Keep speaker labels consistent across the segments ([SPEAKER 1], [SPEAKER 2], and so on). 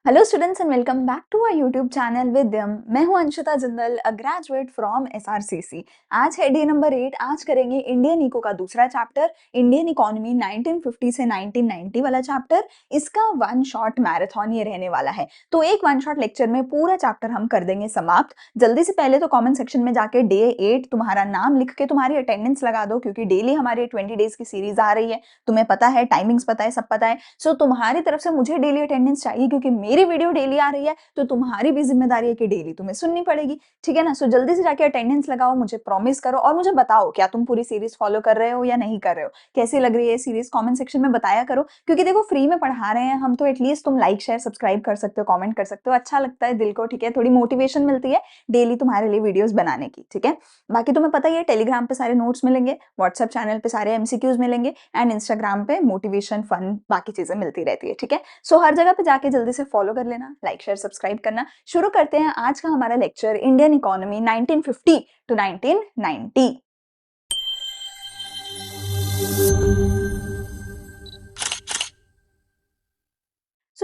[SPEAKER 1] Hello students and welcome back to our YouTube channel Vidyam. मैं हूं Anshita Jindal, a graduate from SRCC. आज है day number 8। आज करेंगे इंडियन इको का दूसरा चैप्टर, इंडियन इकोनॉमी 1950 से 1990 वाला चैप्टर। इसका वन शॉट मैराथन ये रहने वाला है, तो एक वन शॉट लेक्चर में पूरा चैप्टर हम कर देंगे समाप्त। जल्दी से पहले तो कमेंट सेक्शन में जाके डे 8 तुम्हारा नाम लिख के तुम्हारी अटेंडेंस लगा दो, क्योंकि डेली हमारी 20 डेज की सीरीज आ रही है। तुम्हें पता है, टाइमिंग्स पता है, सब पता है। सो तुम्हारी तरफ से मुझे डेली अटेंडेंस चाहिए, क्योंकि मेरी वीडियो डेली आ रही है, तो तुम्हारी भी जिम्मेदारी है कि डेली तुम्हें सुननी पड़ेगी। ठीक है ना। सो जल्दी से जाके अटेंडेंस लगाओ, मुझे प्रॉमिस करो और मुझे बताओ क्या तुम पूरी सीरीज फॉलो कर रहे हो या नहीं कर रहे हो, कैसी लग रही है सीरीज। कमेंट सेक्शन में बताया करो, क्योंकि देखो फ्री में पढ़ा रहे हैं हम, तो एटलीस्ट तुम लाइक शेयर सब्सक्राइब कर सकते हो, कमेंट कर सकते हो, अच्छा लगता है दिल को। ठीक है, थोड़ी मोटिवेशन मिलती है डेली तुम्हारे लिए वीडियोस बनाने की। ठीक है, बाकी तुम्हें पता ही है, टेलीग्राम पे सारे नोट्स मिलेंगे, व्हाट्सएप चैनल पे सारे एमसीक्यूज मिलेंगे, एंड इंस्टाग्राम पे मोटिवेशन फन बाकी चीजें मिलती रहती है। ठीक है, सो हर जगह पे जाके जल्दी से फॉलो कर लेना, लाइक शेयर सब्सक्राइब करना। शुरू करते हैं आज का हमारा लेक्चर, इंडियन इकोनॉमी 1950 टू 1990।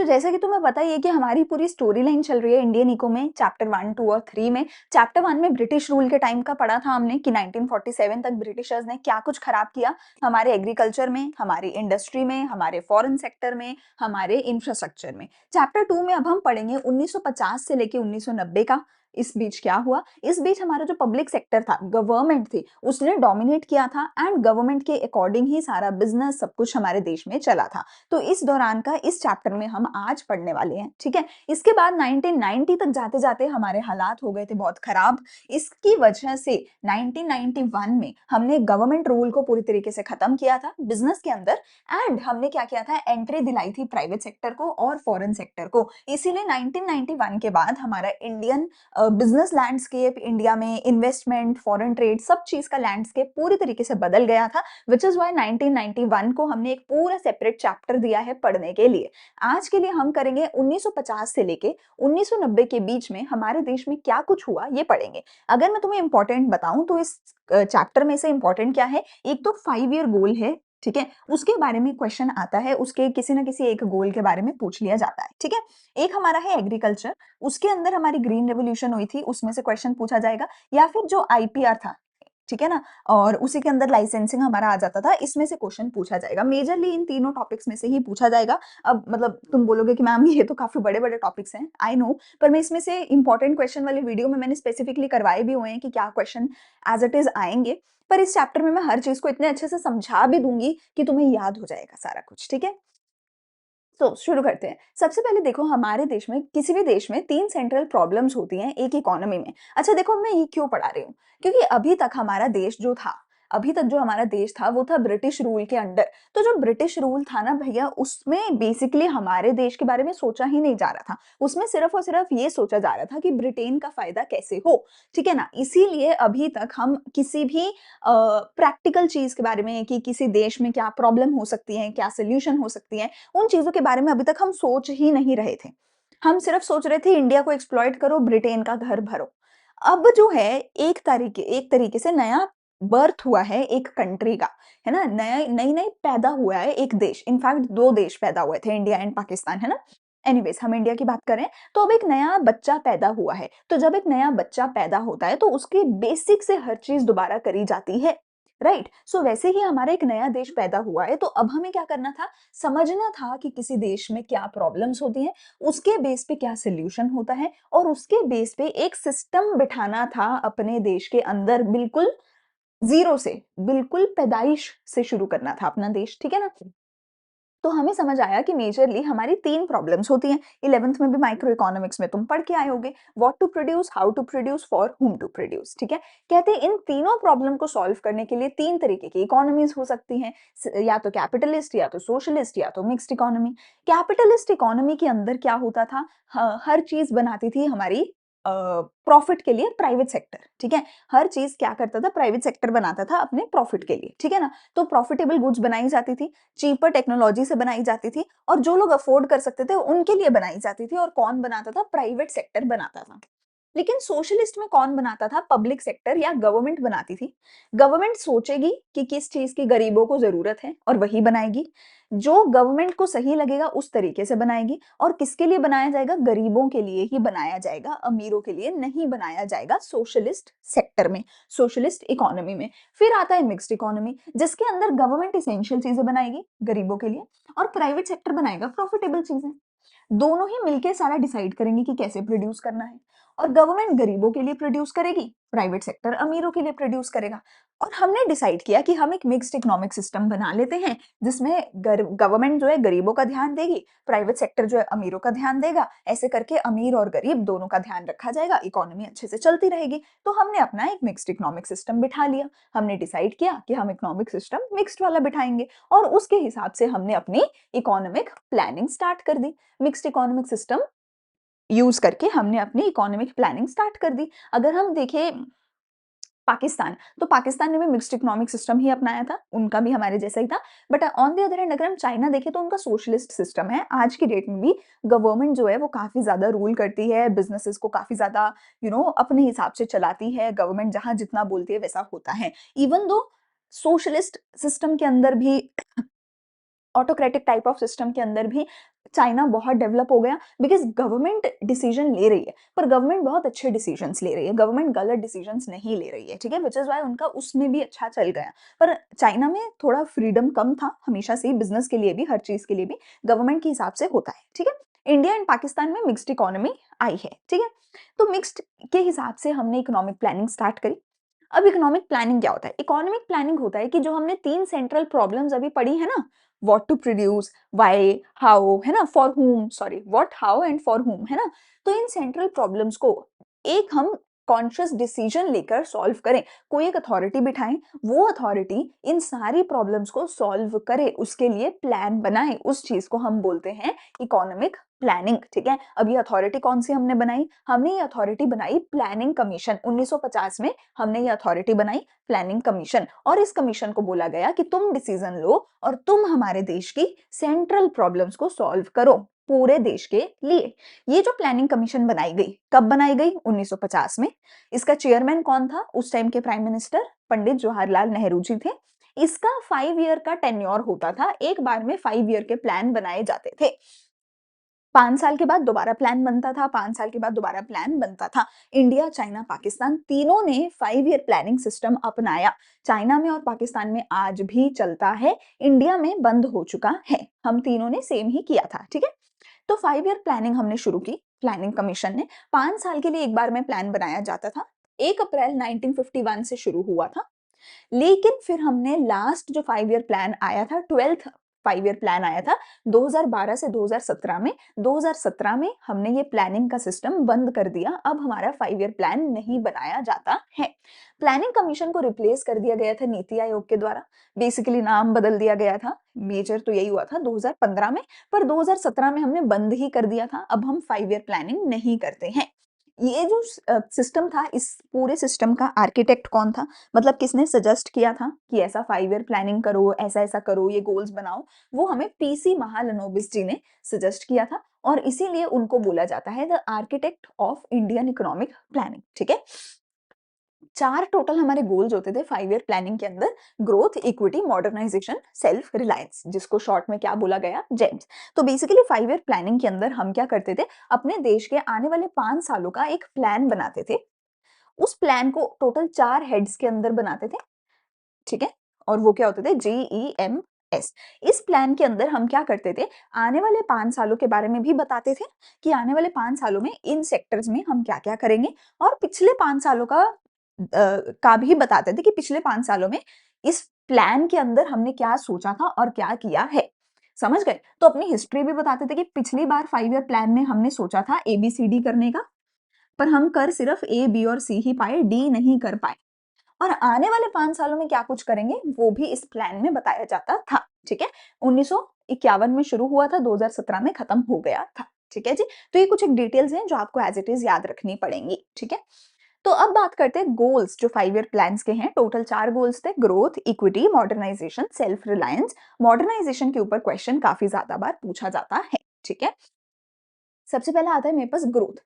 [SPEAKER 1] जैसे कि तुम्हें पता ही है कि हमारी पूरी स्टोरी लाइन चल रही है इंडियन इको में, चैप्टर 1, 2 और 3 में। चैप्टर 1 में ब्रिटिश रूल के टाइम का पढ़ा था हमने कि 1947 तक ब्रिटिशर्स ने क्या कुछ खराब किया हमारे एग्रीकल्चर में, हमारी इंडस्ट्री में, हमारे फॉरेन सेक्टर में, हमारे इंफ्रास्ट्रक्चर में। चैप्टर 2 में अब हम पढ़ेंगे 1950 से लेके 1990 का। इस बीच क्या हुआ, इस बीच हमारा जो पब्लिक सेक्टर था, गवर्नमेंट थी, उसने डोमिनेट किया था, एंड गवर्नमेंट के अकॉर्डिंग ही सारा बिजनेस सब कुछ हमारे देश में चला था। तो इस दौरान का इस चैप्टर में हम आज पढ़ने वाले हैं। ठीक है, इसके बाद 1990 तक जाते जाते हमारे हालात हो गए थे बहुत खराब। इसकी वजह से 1991 में हमने गवर्नमेंट रूल को पूरी तरीके से खत्म किया था बिजनेस के अंदर, एंड हमने क्या किया था, एंट्री दिलाई थी प्राइवेट सेक्टर को और फॉरेन सेक्टर को। इसीलिए 1991 के बाद हमारा इंडियन बिजनेस लैंडस्केप, इंडिया में इन्वेस्टमेंट, फॉरेन ट्रेड, सब चीज का लैंडस्केप पूरी तरीके से बदल गया था। विच इज वाई 1991 को हमने एक पूरा सेपरेट चैप्टर दिया है पढ़ने के लिए। आज के लिए हम करेंगे 1950 से लेके 1990 के बीच में हमारे देश में क्या कुछ हुआ ये पढ़ेंगे। अगर मैं तुम्हें इंपॉर्टेंट बताऊं तो इस चैप्टर में से इंपॉर्टेंट क्या है, एक तो 5 ईयर गोल है। ठीक है, उसके बारे में क्वेश्चन आता है, उसके किसी ना किसी एक गोल के बारे में पूछ लिया जाता है। ठीक है, एक हमारा है एग्रीकल्चर, उसके अंदर हमारी ग्रीन रेवोल्यूशन हुई थी, उसमें से क्वेश्चन पूछा जाएगा, या फिर जो आईपीआर था, ठीक है ना, और उसी के अंदर लाइसेंसिंग हमारा आ जाता था, इसमें से क्वेश्चन पूछा जाएगा। मेजरली इन तीनों टॉपिक्स में से ही पूछा जाएगा। अब मतलब तुम बोलोगे कि मैम ये तो काफी बड़े बड़े टॉपिक्स हैं, आई नो, पर मैं इसमें से इंपॉर्टेंट क्वेश्चन वाली वीडियो में मैंने स्पेसिफिकली करवाए भी हुए हैं कि क्या क्वेश्चन एज इट इज आएंगे। पर इस चैप्टर में मैं हर चीज को इतने अच्छे से समझा भी दूंगी कि तुम्हें याद हो जाएगा सारा कुछ। ठीक है, तो शुरू करते हैं। सबसे पहले देखो, हमारे देश में, किसी भी देश में 3 सेंट्रल प्रॉब्लम्स होती हैं एक इकोनॉमी में। अच्छा देखो, मैं ये क्यों पढ़ा रही हूँ, क्योंकि अभी तक हमारा देश जो था, अभी तक जो हमारा देश था वो था ब्रिटिश रूल के अंडर। तो जो ब्रिटिश रूल था ना भैया, उसमें बेसिकली हमारे देश के बारे में सोचा ही नहीं जा रहा था। उसमें सिर्फ और सिर्फ ये सोचा जा रहा था कि ब्रिटेन का फायदा कैसे हो। ठीक है ना, इसीलिए अभी तक हम किसी भी प्रैक्टिकल चीज के बारे में, कि किसी देश में क्या प्रॉब्लम हो सकती है, क्या सोल्यूशन हो सकती है, उन चीजों के बारे में अभी तक हम सोच ही नहीं रहे थे। हम सिर्फ सोच रहे थे इंडिया को एक्सप्लॉइट करो, ब्रिटेन का घर भरो। अब जो है, एक तरीके से नया बर्थ हुआ है एक कंट्री का, है ना, नया नई नई पैदा हुआ है एक देश। इनफैक्ट 2 देश पैदा हुए थे, इंडिया एंड पाकिस्तान, है ना। एनीवेज, हम इंडिया की बात करें तो अब एक नया बच्चा पैदा हुआ है। तो जब एक नया बच्चा पैदा होता है तो उसके बेसिक से हर चीज दोबारा करी जाती है, राइट। सो वैसे ही हमारा एक नया देश पैदा हुआ है, तो अब हमें क्या करना था, समझना था कि किसी देश में क्या प्रॉब्लम्स होती हैं, उसके बेस पे क्या सोल्यूशन होता है, और उसके बेस पे एक सिस्टम बिठाना था अपने देश के अंदर, बिल्कुल जीरो से, बिल्कुल पैदाइश से शुरू करना था अपना देश। ठीक है ना। तो हमें समझ आया कि मेजरली हमारी 3 प्रॉब्लम्स होती हैं। 11th में भी माइक्रो इकोनॉमिक्स में तुम पढ़ के आए होगे, what to produce, how to produce, for whom to produce. ठीक है, कहते हैं इन तीनों प्रॉब्लम को सॉल्व करने के लिए 3 तरीके की इकोनॉमीज हो सकती हैं, या तो कैपिटलिस्ट, या तो सोशलिस्ट, या तो मिक्स्ड इकोनॉमी। कैपिटलिस्ट इकोनॉमी के अंदर क्या होता था, हर चीज बनाती थी हमारी प्रॉफिट के लिए प्राइवेट सेक्टर। ठीक है, हर चीज क्या करता था, प्राइवेट सेक्टर बनाता था अपने प्रॉफिट के लिए। ठीक है ना, तो प्रॉफिटेबल गुड्स बनाई जाती थी, चीपर टेक्नोलॉजी से बनाई जाती थी, और जो लोग अफोर्ड कर सकते थे उनके लिए बनाई जाती थी। और कौन बनाता था, प्राइवेट सेक्टर बनाता था। लेकिन सोशलिस्ट में कौन बनाता था? पब्लिक सेक्टर या गवर्नमेंट बनाती थी। गवर्नमेंट सोचेगी कि किस चीज़ की गरीबों को ज़रूरत है और वही बनाएगी। जो गवर्नमेंट को सही लगेगा उस तरीके से बनाएगी और किसके लिए बनाया जाएगा? गरीबों के लिए ही बनाया जाएगा, अमीरों के लिए नहीं बनाया जाएगा सोशलिस्ट सेक्टर में, सोशलिस्ट इकोनॉमी में। फिर आता है मिक्स्ड इकोनॉमी जिसके अंदर गवर्नमेंट एसेंशियल चीज़ें बनाएगी गरीबों के लिए और प्राइवेट सेक्टर बनाएगा प्रॉफिटेबल चीज़ें। दोनों ही मिलके सारा डिसाइड करेंगे कि कैसे प्रोड्यूस करना है और गवर्नमेंट गरीबों के लिए प्रोड्यूस करेगी, प्राइवेट सेक्टर अमीरों के लिए प्रोड्यूस करेगा। और हमने डिसाइड किया कि हम एक मिक्स्ड इकोनॉमिक सिस्टम बना लेते हैं जिसमें गवर्नमेंट जो है गरीबों का ध्यान देगी, प्राइवेट सेक्टर जो है अमीरों का ध्यान देगा। ऐसे करके अमीर और गरीब दोनों का ध्यान रखा जाएगा, इकोनॉमी अच्छे से चलती रहेगी। तो हमने अपना एक मिक्स्ड इकोनॉमिक सिस्टम बिठा लिया। हमने डिसाइड किया कि हम इकोनॉमिक सिस्टम मिक्स्ड वाला बिठाएंगे और उसके हिसाब से हमने अपनी इकोनॉमिक प्लानिंग स्टार्ट कर दी। मिक्स्ड इकोनॉमिक सिस्टम यूज करके हमने अपनी इकोनॉमिक प्लानिंग स्टार्ट कर दी। अगर हम देखें पाकिस्तान, तो पाकिस्तान ने भी मिक्स्ड इकोनॉमिक सिस्टम ही अपनाया था, उनका भी हमारे जैसा ही था। But on the other hand अगर हम चाइना देखें तो उनका सोशलिस्ट सिस्टम है। आज की डेट में भी गवर्नमेंट जो है वो काफ़ी ज़्यादा रूल करती है, बिज़नेसेस को काफ़ी ज़्यादा अपने हिसाब से चलाती है। गवर्नमेंट जहाँ जितना बोलती है वैसा होता है। इवन दो सोशलिस्ट सिस्टम के अंदर भी, ऑटोक्रेटिक टाइप ऑफ सिस्टम के अंदर भी चाइना बहुत डेवलप हो गया बिकॉज गवर्नमेंट डिसीजन ले रही है, पर गवर्नमेंट बहुत अच्छे डिसीजंस ले रही है, गवर्नमेंट गलत डिसीजंस नहीं ले रही है, ठीक है, विच इज वाई उनका उसमें भी अच्छा चल गया। पर चाइना में थोड़ा फ्रीडम कम था हमेशा से, बिजनेस के लिए भी, हर चीज के लिए भी गवर्नमेंट के हिसाब से होता है, ठीक है। इंडिया एंड पाकिस्तान में मिक्स्ड इकोनॉमी आई है, ठीक है। तो मिक्स्ड के हिसाब से हमने इकोनॉमिक प्लानिंग स्टार्ट करी। अब इकोनॉमिक प्लानिंग क्या होता है? इकोनॉमिक प्लानिंग होता है कि जो हमने 3 सेंट्रल प्रॉब्लम्स अभी पढ़ी है ना, what to produce, why, how, है ना, for whom, sorry, what, how and for whom, है ना? तो इन सेंट्रल प्रॉब्लम्स को एक हम कॉन्शियस डिसीजन लेकर सॉल्व करें। कोई एक अथॉरिटी बिठाएं, वो अथॉरिटी इन सारी प्रॉब्लम्स को सॉल्व करे, उसके लिए प्लान बनाए, उस चीज को हम बोलते हैं इकोनॉमिक प्लानिंग, ठीक है। अब ये अथॉरिटी कौन सी हमने बनाई? हमने ये अथॉरिटी बनाई प्लानिंग कमीशन। 1950 में हमने ये अथॉरिटी बनाई प्लानिंग कमीशन और इस कमीशन को बोला गया कि तुम डिसीजन लो और तुम हमारे देश की सेंट्रल प्रॉब्लम्स को सॉल्व करो पूरे देश के लिए। ये जो प्लानिंग कमीशन बनाई गई, कब बनाई गई? 1950 में। इसका चेयरमैन कौन था? उस टाइम के प्राइम मिनिस्टर पंडित जवाहरलाल नेहरू जी थे। इसका 5 ईयर का टेन्योर होता था, एक बार में 5 ईयर के प्लान बनाए जाते थे। 5 साल के बाद दोबारा प्लान बनता था, 5 साल के बाद दोबारा प्लान बनता था। इंडिया, चाइना, पाकिस्तान तीनों ने 5 ईयर प्लानिंग सिस्टम अपनाया। चाइना में और पाकिस्तान में आज भी चलता है, इंडिया में बंद हो चुका है। हम तीनों ने सेम ही किया था, ठीक है। तो 5 ईयर प्लानिंग हमने शुरू की, प्लानिंग कमीशन ने। 5 साल के लिए एक बार में प्लान बनाया जाता था। 1 अप्रैल 1951 से शुरू हुआ था। लेकिन फिर हमने लास्ट जो 5 ईयर प्लान आया था, 12th 5 ईयर प्लान आया था 2012 से 2017 में। 2017 में हमने ये प्लानिंग का सिस्टम बंद कर दिया। अब हमारा 5 ईयर प्लान नहीं बनाया जाता है। प्लानिंग कमीशन को रिप्लेस कर दिया गया था नीति आयोग के द्वारा। बेसिकली नाम बदल दिया गया था, मेजर तो यही हुआ था 2015 में, पर 2017 में हमने बंद ही कर दिया था। अब हम 5 ईयर प्लानिंग नहीं करते हैं। ये जो सिस्टम था, इस पूरे सिस्टम का आर्किटेक्ट कौन था? मतलब किसने सजेस्ट किया था कि ऐसा 5 ईयर प्लानिंग करो, ऐसा ऐसा करो, ये गोल्स बनाओ? वो हमें पीसी महालनोबिस जी ने सजेस्ट किया था और इसीलिए उनको बोला जाता है the architect of Indian economic planning, ठीक है। 4 टोटल हमारे गोल्स होते थे 5 ईयर प्लानिंग के अंदर: growth, equity, modernisation, self reliance, जिसको शॉर्ट में क्या बोला गया? जेम्स। तो बेसिकली 5 ईयर प्लानिंग के अंदर हम क्या करते थे? अपने देश के आने वाले 5 सालों का एक प्लान बनाते थे। उस प्लान को टोटल 4 हेड्स के अंदर बनाते थे, ठीक है। और वो क्या होते थे? GEMS। इस प्लान के अंदर हम क्या करते थे? आने वाले 5 सालों के बारे में भी बताते थे कि आने वाले 5 सालों में इन सेक्टर्स में हम क्या क्या करेंगे, और पिछले 5 सालों का भी बताते थे कि पिछले 5 सालों में इस प्लान के अंदर हमने क्या सोचा था और क्या किया है। समझ गए? तो अपनी हिस्ट्री भी बताते थे कि पिछली बार 5 ईयर प्लान में हमने सोचा था ABCD करने का, पर हम कर सिर्फ A, B और C ही पाए, D नहीं कर पाए। और आने वाले 5 सालों में क्या कुछ करेंगे वो भी इस प्लान में बताया जाता था, ठीक है। 1951 में शुरू हुआ था, 2017 में खत्म हो गया था, ठीक है जी। तो ये कुछ एक डिटेल्स हैं जो आपको एज इट इज याद रखनी पड़ेंगी, ठीक है। तो अब बात करते हैं गोल्स जो 5 ईयर प्लान्स के हैं। टोटल 4 गोल्स थे: growth, equity, modernisation, self reliance. Modernisation के ऊपर क्वेश्चन काफी ज्यादा बार पूछा जाता है, ठीक है। सबसे पहला आता है मेरे पास ग्रोथ।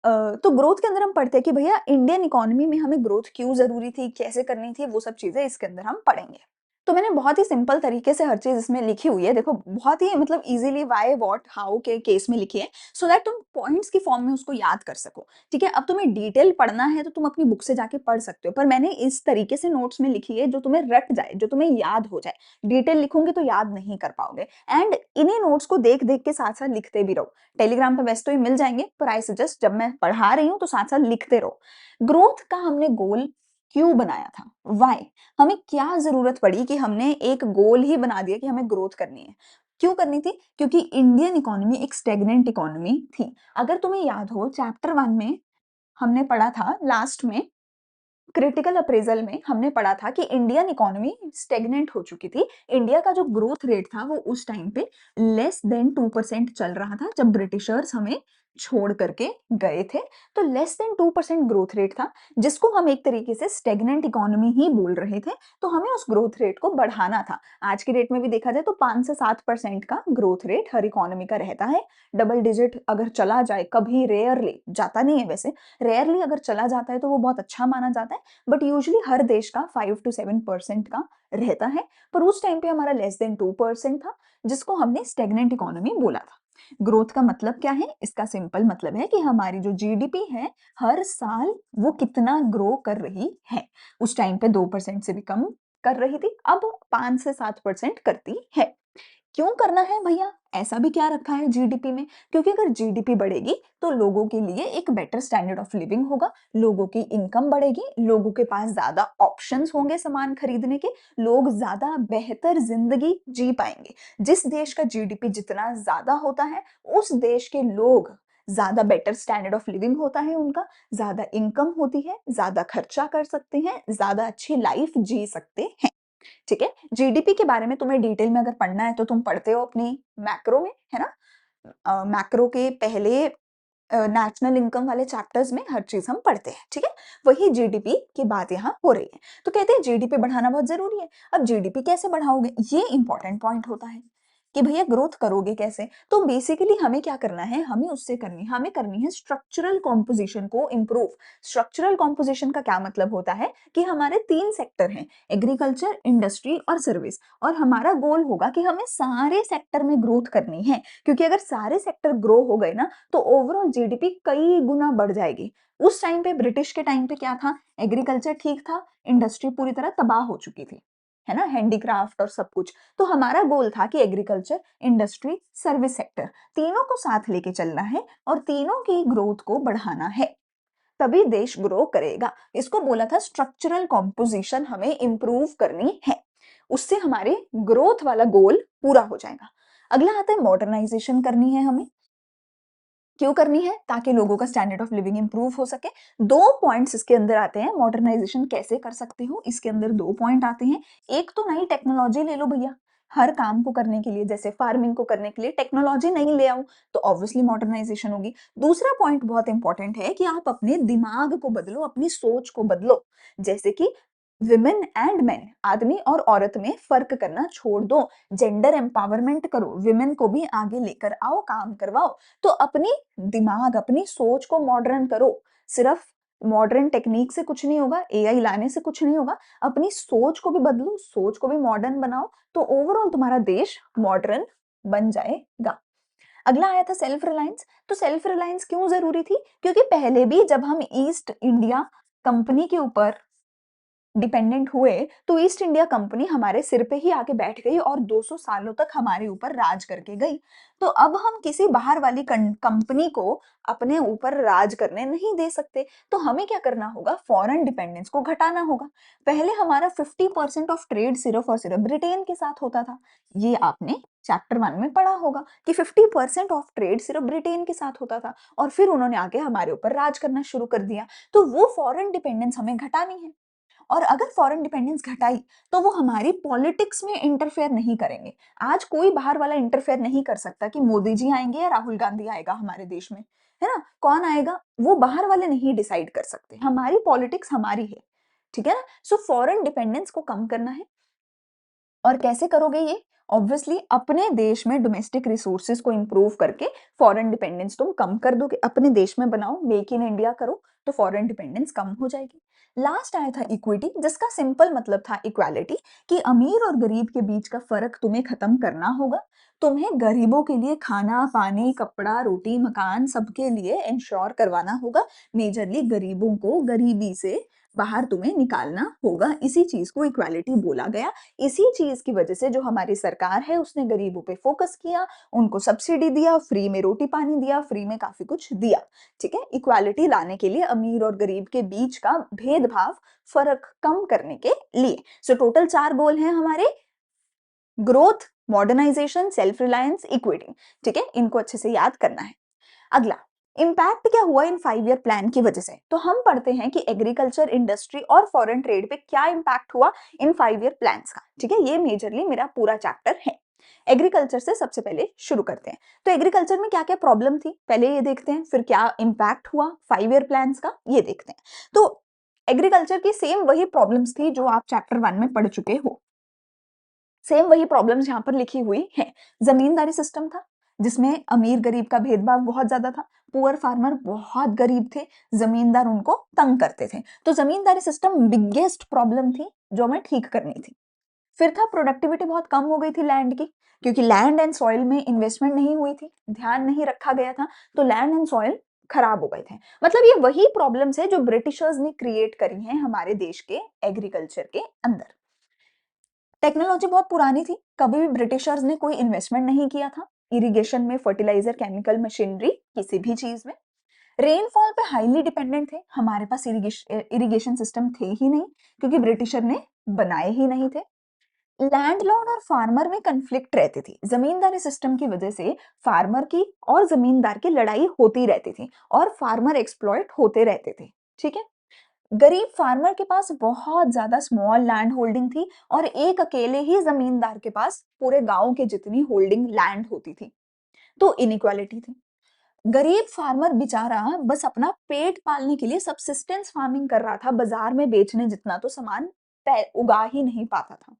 [SPEAKER 1] तो ग्रोथ के अंदर हम पढ़ते हैं कि भैया इंडियन इकोनॉमी में हमें ग्रोथ क्यों ज़रूरी थी, कैसे करनी थी, वो सब चीज़ें इसके अंदर हम पढ़ेंगे। तो मैंने बहुत ही सिंपल तरीके से हर चीज़ इसमें लिखी हुई है। देखो बहुत ही मतलब ईज़िली व्हाई, व्हाट, हाउ के केस में लिखी है सो दैट तुम पॉइंट्स की फॉर्म में उसको याद कर सको। ठीक है? अब तुम्हें डिटेल पढ़ना है तो तुम अपनी बुक से जाके पढ़ सकते हो। पर मैंने इस तरीके से नोट्स में लिखी है जो तुम्हें रट जाए, जो तुम्हें याद हो जाए। डिटेल लिखोगे तो याद नहीं कर पाओगे एंड इन्हीं नोट्स को देख-देख के साथ-साथ लिखते भी रहो। टेलीग्राम पे वैसे तो ये मिल जाएँगे पर आई सजेस्ट जब मैं पढ़ा रही हूँ तो साथ-साथ लिखते रहो। ग्रोथ का हमने गोल क्यों बनाया था? व्हाई? हमें क्या ज़रूरत पड़ी कि हमने एक गोल ही बना दिया कि हमें ग्रोथ करनी है। क्यों करनी थी? क्योंकि इंडियन इकोनॉमी एक स्टैग्नेंट इकोनॉमी थी। अगर तुम्हें याद हो चैप्टर 1 में हमने पढ़ा था लास्ट में क्रिटिकल अप्रेज़ल में हमने पढ़ा था कि इंडियन इकोनॉमी स्टैग्नेंट हो चुकी थी। इंडिया का जो ग्रोथ रेट था वो उस टाइम पे लेस देन 2% चल रहा था जब ब्रिटिशर्स हमें छोड़ करके गए थे। तो लेस देन 2% ग्रोथ रेट था जिसको हम एक तरीके से स्टैग्नेंट इकोनॉमी ही बोल रहे थे। तो हमें उस ग्रोथ रेट को बढ़ाना था। आज की डेट में भी देखा जाए तो 5 से 7% का ग्रोथ रेट हर इकोनॉमी का रहता है। डबल डिजिट अगर चला जाए कभी रेयरली, जाता नहीं है वैसे, रेयरली अगर चला जाता है तो वो बहुत अच्छा माना जाता है। बट यूजुअली हर देश का 5 टू 7% का रहता है। पर उस टाइम पे हमारा लेस देन 2% था जिसको हमने स्टेगनेंट इकोनॉमी बोला था। ग्रोथ का मतलब क्या है? इसका सिंपल मतलब है कि हमारी जो जीडीपी है हर साल वो कितना ग्रो कर रही है। उस टाइम पे 2% से भी कम कर रही थी, अब 5 से 7% करती है। क्यों करना है भैया? ऐसा भी क्या रखा है जीडीपी में? क्योंकि अगर जीडीपी बढ़ेगी तो लोगों के लिए एक बेटर स्टैंडर्ड ऑफ लिविंग होगा, लोगों की इनकम बढ़ेगी, लोगों के पास ज़्यादा ऑप्शंस होंगे सामान खरीदने के, लोग ज़्यादा बेहतर ज़िंदगी जी पाएँगे। जिस देश का जीडीपी जितना ज़्यादा होता है, उस देश के लोग ज़्यादा बेटर स्टैंडर्ड ऑफ लिविंग होता है उनका, ज़्यादा इनकम होती है, ज़्यादा खर्चा कर सकते हैं, ज़्यादा अच्छी लाइफ जी सकते हैं। ठीक है? जीडीपी के बारे में तुम्हें डिटेल में अगर पढ़ना है तो तुम पढ़ते हो अपनी मैक्रो में, है ना? मैक्रो के पहले नेशनल इनकम वाले चैप्टर्स में हर चीज़ हम पढ़ते हैं, ठीक है? वही जीडीपी की बात यहाँ हो रही है। तो कहते हैं जीडीपी बढ़ाना बहुत ज़रूरी है। अब जीडीपी कैसे बढ़ाओगे? ये इम्पोर्टेंट पॉइंट होता है कि भैया ग्रोथ करोगे कैसे? तो बेसिकली हमें क्या करना है? हमें करनी है स्ट्रक्चरल कंपोज़िशन को इम्प्रूव। स्ट्रक्चरल कंपोज़िशन का क्या मतलब होता है कि हमारे 3 सेक्टर हैं, एग्रीकल्चर, इंडस्ट्री और सर्विस और हमारा गोल होगा कि हमें सारे सेक्टर में ग्रोथ करनी है। क्योंकि अगर सारे सेक्टर ग्रो हो गए ना तो ओवरऑल जीडीपी कई गुना बढ़ जाएगी। उस टाइम पे ब्रिटिश के टाइम पे क्या था? एग्रीकल्चर ठीक था, इंडस्ट्री पूरी तरह तबाह हो चुकी थी, है ना? हैंडीक्राफ्ट और सब कुछ। तो हमारा गोल था कि एग्रीकल्चर, इंडस्ट्री, सर्विस सेक्टर तीनों को साथ लेके चलना है और तीनों की ग्रोथ को बढ़ाना है। तभी देश ग्रो करेगा। इसको बोला था स्ट्रक्चरल कंपोजिशन हमें इंप्रूव करनी है। उससे हमारे ग्रोथ वाला गोल पूरा हो जाएगा। अगला आता है मॉडर्नाइजेशन करनी है हमें। क्यों करनी है? ताकि लोगों का स्टैंडर्ड ऑफ लिविंग इंप्रूव हो सके। 2 पॉइंट्स इसके अंदर आते हैं, मॉडर्नाइजेशन कैसे कर सकते हो? इसके अंदर 2 पॉइंट आते हैं। एक तो नई टेक्नोलॉजी ले लो भैया, हर काम को करने के लिए जैसे फार्मिंग को करने के लिए टेक्नोलॉजी नहीं ले आओ, तो ऑब्वियसली मॉडर्नाइजेशन होगी। दूसरा पॉइंट बहुत इंपॉर्टेंट है कि आप अपने दिमाग को बदलो, अपनी सोच को बदलो। जैसे कि विमेन एंड मेन, आदमी और औरत में फ़र्क करना छोड़ दो, जेंडर एम्पावरमेंट करो, विमेन को भी आगे लेकर आओ, काम करवाओ। तो अपनी दिमाग, अपनी सोच को मॉडर्न करो। सिर्फ मॉडर्न टेक्नीक से कुछ नहीं होगा, एआई लाने से कुछ नहीं होगा। अपनी सोच को भी बदलो, सोच को भी मॉडर्न बनाओ, तो ओवरऑल तुम्हारा देश मॉडर्न बन जाएगा। अगला आया था सेल्फ रिलायंस। तो सेल्फ रिलायंस क्यों ज़रूरी थी? क्योंकि पहले भी जब हम ईस्ट इंडिया कंपनी के ऊपर डिपेंडेंट हुए, तो ईस्ट इंडिया कंपनी हमारे सिर पे ही आके बैठ गई और 200 सालों तक हमारे ऊपर राज करके गई। तो अब हम किसी बाहर वाली कंपनी को अपने ऊपर राज करने नहीं दे सकते। तो हमें क्या करना होगा? फॉरेन डिपेंडेंस को घटाना होगा। पहले हमारा 50% ऑफ ट्रेड सिर्फ और सिर्फ ब्रिटेन के साथ होता था। ये आपने चैप्टर 1 में पढ़ा होगा कि 50% ऑफ ट्रेड सिर्फ ब्रिटेन के साथ होता था और फिर उन्होंने आके हमारे ऊपर राज करना शुरू कर दिया। तो वो फॉरेन डिपेंडेंस हमें घटानी है। और अगर फॉरेन डिपेंडेंस घटाई तो वो हमारी पॉलिटिक्स में इंटरफेयर नहीं करेंगे। आज कोई बाहर वाला इंटरफेयर नहीं कर सकता कि मोदी जी आएंगे या राहुल गांधी आएगा हमारे देश में, है ना? कौन आएगा वो बाहर वाले नहीं डिसाइड कर सकते। हमारी पॉलिटिक्स हमारी है, ठीक है ना? सो फॉरेन डिपेंडेंस को कम करना है। और कैसे करोगे ये? ऑब्वियसली अपने देश में डोमेस्टिक रिसोर्सेज को इंप्रूव करके फॉरेन डिपेंडेंस तुम कम कर दोगे, अपने देश में बनाओ, मेक इन इंडिया करो, तो फॉरेन डिपेंडेंस कम हो जाएगी। लास्ट आया था इक्विटी, जिसका सिंपल मतलब था इक्वालिटी, कि अमीर और गरीब के बीच का फर्क तुम्हें खत्म करना होगा। तुम्हें गरीबों के लिए खाना पानी कपड़ा रोटी मकान सबके लिए इंश्योर करवाना होगा। मेजरली गरीबों को गरीबी से बाहर तुम्हें निकालना होगा। इसी चीज को इक्वालिटी बोला गया। इसी चीज की वजह से जो हमारी सरकार है उसने गरीबों पे फोकस किया, उनको सब्सिडी दिया, फ्री में रोटी पानी दिया, फ्री में काफी कुछ दिया। ठीक है, इक्वालिटी लाने के लिए, अमीर और गरीब के बीच का भेदभाव फर्क कम करने के लिए। सो टोटल 4 गोल हैं हमारे: growth, modernisation, self reliance, equity. ठीक है, इनको अच्छे से याद करना है। अगला, इम्पैक्ट क्या हुआ इन 5 ईयर प्लान की वजह से? तो हम पढ़ते हैं कि एग्रीकल्चर इंडस्ट्री और फॉरेन ट्रेड पे क्या इम्पैक्ट हुआ इन 5 ईयर प्लान्स का। ठीक है, ये मेजरली मेरा पूरा चैप्टर है। एग्रीकल्चर से सबसे पहले शुरू करते हैं। तो एग्रीकल्चर में क्या क्या प्रॉब्लम थी पहले ये देखते हैं, फिर क्या इम्पैक्ट हुआ 5 ईयर प्लान्स का ये देखते हैं। तो एग्रीकल्चर की सेम वही प्रॉब्लम्स थी जो आप चैप्टर 1 में पढ़ चुके हो। सेम वही प्रॉब्लम्स यहाँ पर लिखी हुई हैं। जमींदारी सिस्टम था जिसमें अमीर गरीब का भेदभाव बहुत ज्यादा था। पुअर फार्मर बहुत गरीब थे, जमींदार उनको तंग करते थे। तो जमींदारी सिस्टम बिगेस्ट प्रॉब्लम थी जो हमें ठीक करनी थी। फिर था प्रोडक्टिविटी बहुत कम हो गई थी लैंड की, क्योंकि लैंड एंड सॉइल में इन्वेस्टमेंट नहीं हुई थी, ध्यान नहीं रखा गया था, तो लैंड एंड सॉइल खराब हो गए थे। मतलब ये वही प्रॉब्लम्स है जो ब्रिटिशर्स ने क्रिएट करी हैं हमारे देश के एग्रीकल्चर के अंदर। टेक्नोलॉजी बहुत पुरानी थी, कभी भी ब्रिटिशर्स ने कोई इन्वेस्टमेंट नहीं किया था इरिगेशन में, फर्टिलाइजर, केमिकल, मशीनरी, किसी भी चीज में। रेनफॉल पे हाईली डिपेंडेंट थे, हमारे पास इरिगेशन सिस्टम थे ही नहीं क्योंकि ब्रिटिशर ने बनाए ही नहीं थे। लैंडलॉर्ड और फार्मर में कंफ्लिक्ट रहती थी, जमींदारी सिस्टम की वजह से फार्मर की और जमींदार की लड़ाई होती रहती थी और फार्मर एक्सप्लॉइट होते रहते थे। ठीक है, गरीब फार्मर के पास बहुत ज्यादा स्मॉल लैंड होल्डिंग थी और एक अकेले ही जमींदार के पास पूरे गांव के जितनी होल्डिंग लैंड होती थी, तो इनइक्वालिटी थी। गरीब फार्मर बेचारा बस अपना पेट पालने के लिए सबसिस्टेंस फार्मिंग कर रहा था, बाजार में बेचने जितना तो सामान उगा ही नहीं पाता था।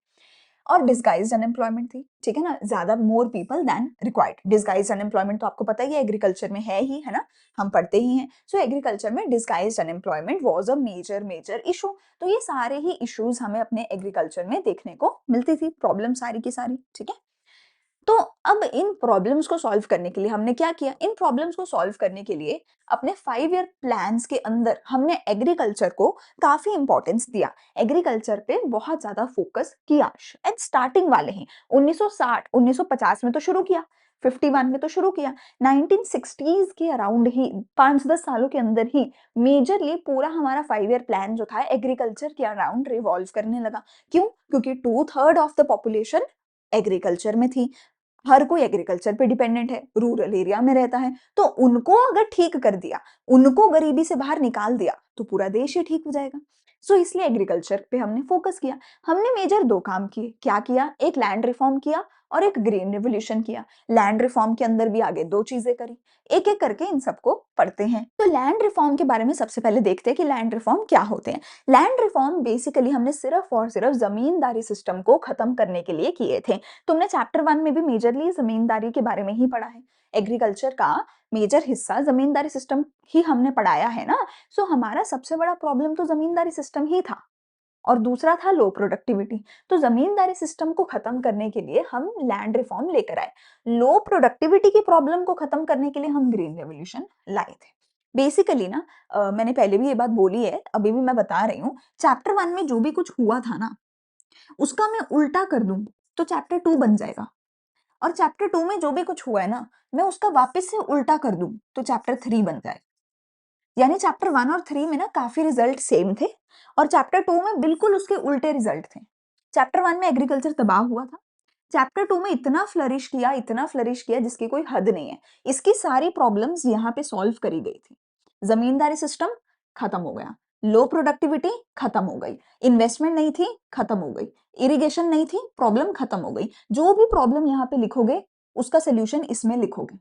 [SPEAKER 1] और डिस्गाइज्ड अनएम्प्लॉयमेंट थी। ठीक है ना, ज्यादा more people than required. Disguised unemployment तो आपको पता ही है, एग्रीकल्चर में है ना, हम पढ़ते ही हैं। सो एग्रीकल्चर में disguised unemployment was a major major issue. तो ये सारे ही इश्यूज हमें अपने एग्रीकल्चर में देखने को मिलती थी, प्रॉब्लम सारी की सारी। ठीक है, तो अब इन प्रॉब्लम्स को सॉल्व करने के लिए हमने क्या किया? इन प्रॉब्लम्स को सॉल्व करने के लिए अपने 5 ईयर प्लान्स के अंदर हमने एग्रीकल्चर को काफी इंपॉर्टेंस दिया, एग्रीकल्चर पे बहुत ज्यादा फोकस किया। एंड स्टार्टिंग वाले ही 1960 1950 में तो शुरू किया, 51 में तो शुरू किया, 1960s के अराउंड ही 5-10 सालों के अंदर ही मेजरली पूरा हमारा 5 ईयर प्लान जो था एग्रीकल्चर के अराउंड रिवॉल्व करने लगा। क्यों? क्योंकि 2/3 ऑफ द पॉपुलेशन एग्रीकल्चर में थी, हर कोई एग्रीकल्चर पे डिपेंडेंट है, रूरल एरिया में रहता है, तो उनको अगर ठीक कर दिया, उनको गरीबी से बाहर निकाल दिया, तो पूरा देश ही ठीक हो जाएगा। सो इसलिए एग्रीकल्चर पे हमने फोकस किया। हमने मेजर 2 काम किए। क्या किया? एक लैंड रिफॉर्म किया और एक ग्रीन रिवोल्यूशन किया। लैंड रिफॉर्म के अंदर भी आगे 2 चीजें करी। एक एक करके इन सबको पढ़ते हैं। तो लैंड रिफॉर्म के बारे में सबसे पहले देखते हैं कि लैंड रिफॉर्म क्या होते हैं। लैंड रिफॉर्म बेसिकली हमने सिर्फ और सिर्फ जमींदारी सिस्टम को खत्म करने के लिए किए थे। तुमने चैप्टर 1 में भी मेजरली जमींदारी के बारे में ही पढ़ा है। एग्रीकल्चर का मेजर हिस्सा जमींदारी सिस्टम ही हमने पढ़ाया है ना। सो हमारा सबसे बड़ा प्रॉब्लम तो जमींदारी सिस्टम ही था और दूसरा था लो प्रोडक्टिविटी। तो जमींदारी सिस्टम को खत्म करने के लिए हम लैंड रिफॉर्म लेकर आए। लो प्रोडक्टिविटी की प्रॉब्लम को खत्म करने के लिए हम ग्रीन रेवोल्यूशन लाए थे। बेसिकली ना, मैंने पहले भी ये बात बोली है, अभी भी मैं बता रही हूँ, चैप्टर 1 में जो भी कुछ हुआ था ना, उसका मैं उल्टा कर दूं तो चैप्टर 2 बन जाएगा। और चैप्टर 2 में जो भी कुछ हुआ है ना, मैं उसका वापस से उल्टा कर दूं तो चैप्टर 3 बन जाए। यानी चैप्टर 1 और 3 में ना काफी रिजल्ट सेम थे और चैप्टर 2 में बिल्कुल उसके उल्टे रिजल्ट थे। चैप्टर 1 में एग्रीकल्चर तबाह हुआ था, चैप्टर 2 में इतना फ्लरिश किया जिसकी कोई हद नहीं है। इसकी सारी प्रॉब्लम्स यहाँ पे सॉल्व करी गई थी। जमींदारी सिस्टम खत्म हो गया, लो प्रोडक्टिविटी खत्म हो गई, इन्वेस्टमेंट नहीं थी खत्म हो गई, इरिगेशन नहीं थी प्रॉब्लम खत्म हो गई। जो भी प्रॉब्लम यहाँ पे लिखोगे उसका सोल्यूशन इसमें लिखोगे